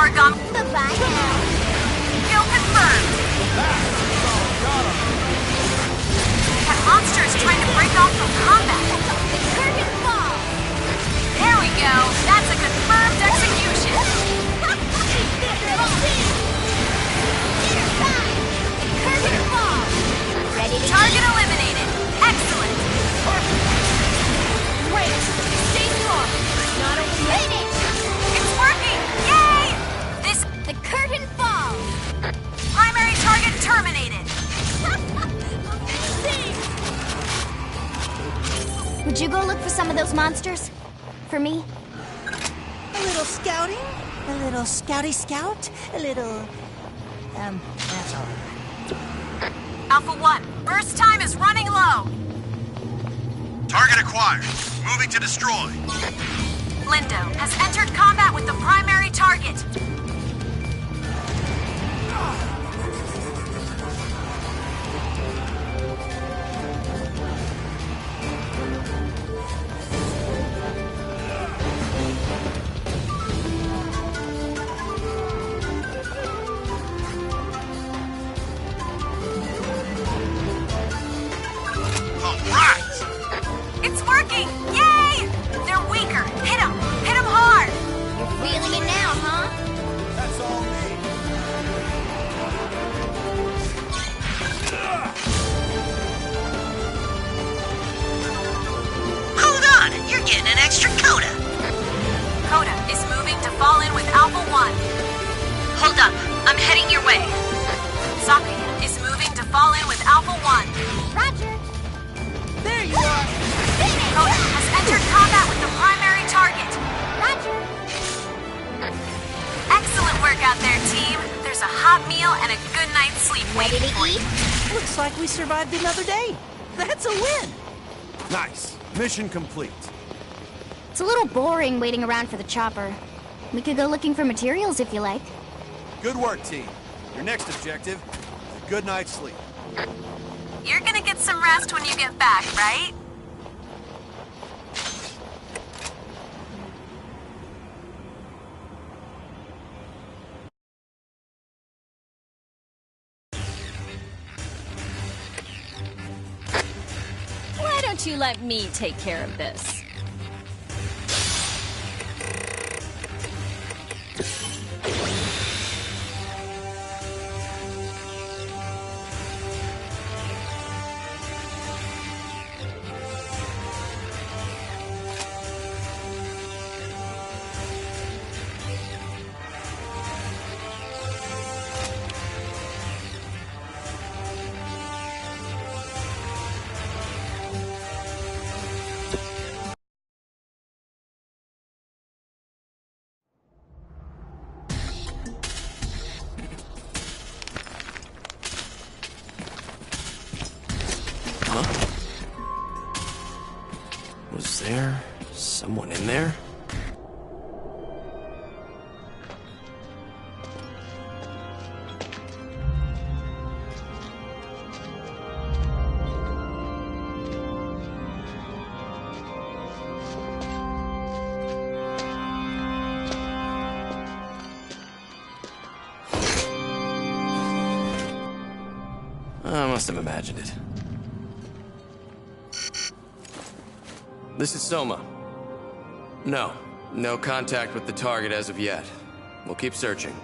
origami. Goodbye now. Kill confirmed. That monster is trying to break off from combat. The curtain falls. There we go. That's a confirmed execution. Curtain falls. Ready to Target eliminated. Excellent. Great. Stay strong. Not a finish. It's working. Yay! The curtain falls. Primary target terminated. Would you go look for some of those monsters? For me? A little scouting? A little scouty scout? A little... that's all. Alpha 1, burst time is running low. Target acquired. Moving to destroy. Lindo has entered combat with the primary target. It's working! Yay! They're weaker. Hit them! Hit them hard! You're feeling it now, huh? That's all me. Hold on, you're getting an extra coda. Coda is moving to fall in with Alpha 1. Hold up, I'm heading your way. Sakuya is moving to fall in with Alpha 1. Roger. There you are! Coda has entered combat with the primary target. Roger. Excellent work out there, team. There's a hot meal and a good night's sleep Ready waiting to for you. eat? Looks like we survived another day. That's a win! Nice. Mission complete. It's a little boring waiting around for the chopper. We could go looking for materials if you like. Good work, team. Your next objective is a good night's sleep. You're gonna get some rest when you get back, right? Why don't you let me take care of this? Was there someone in there? I must have imagined it. This is Soma. No contact with the target as of yet. We'll keep searching.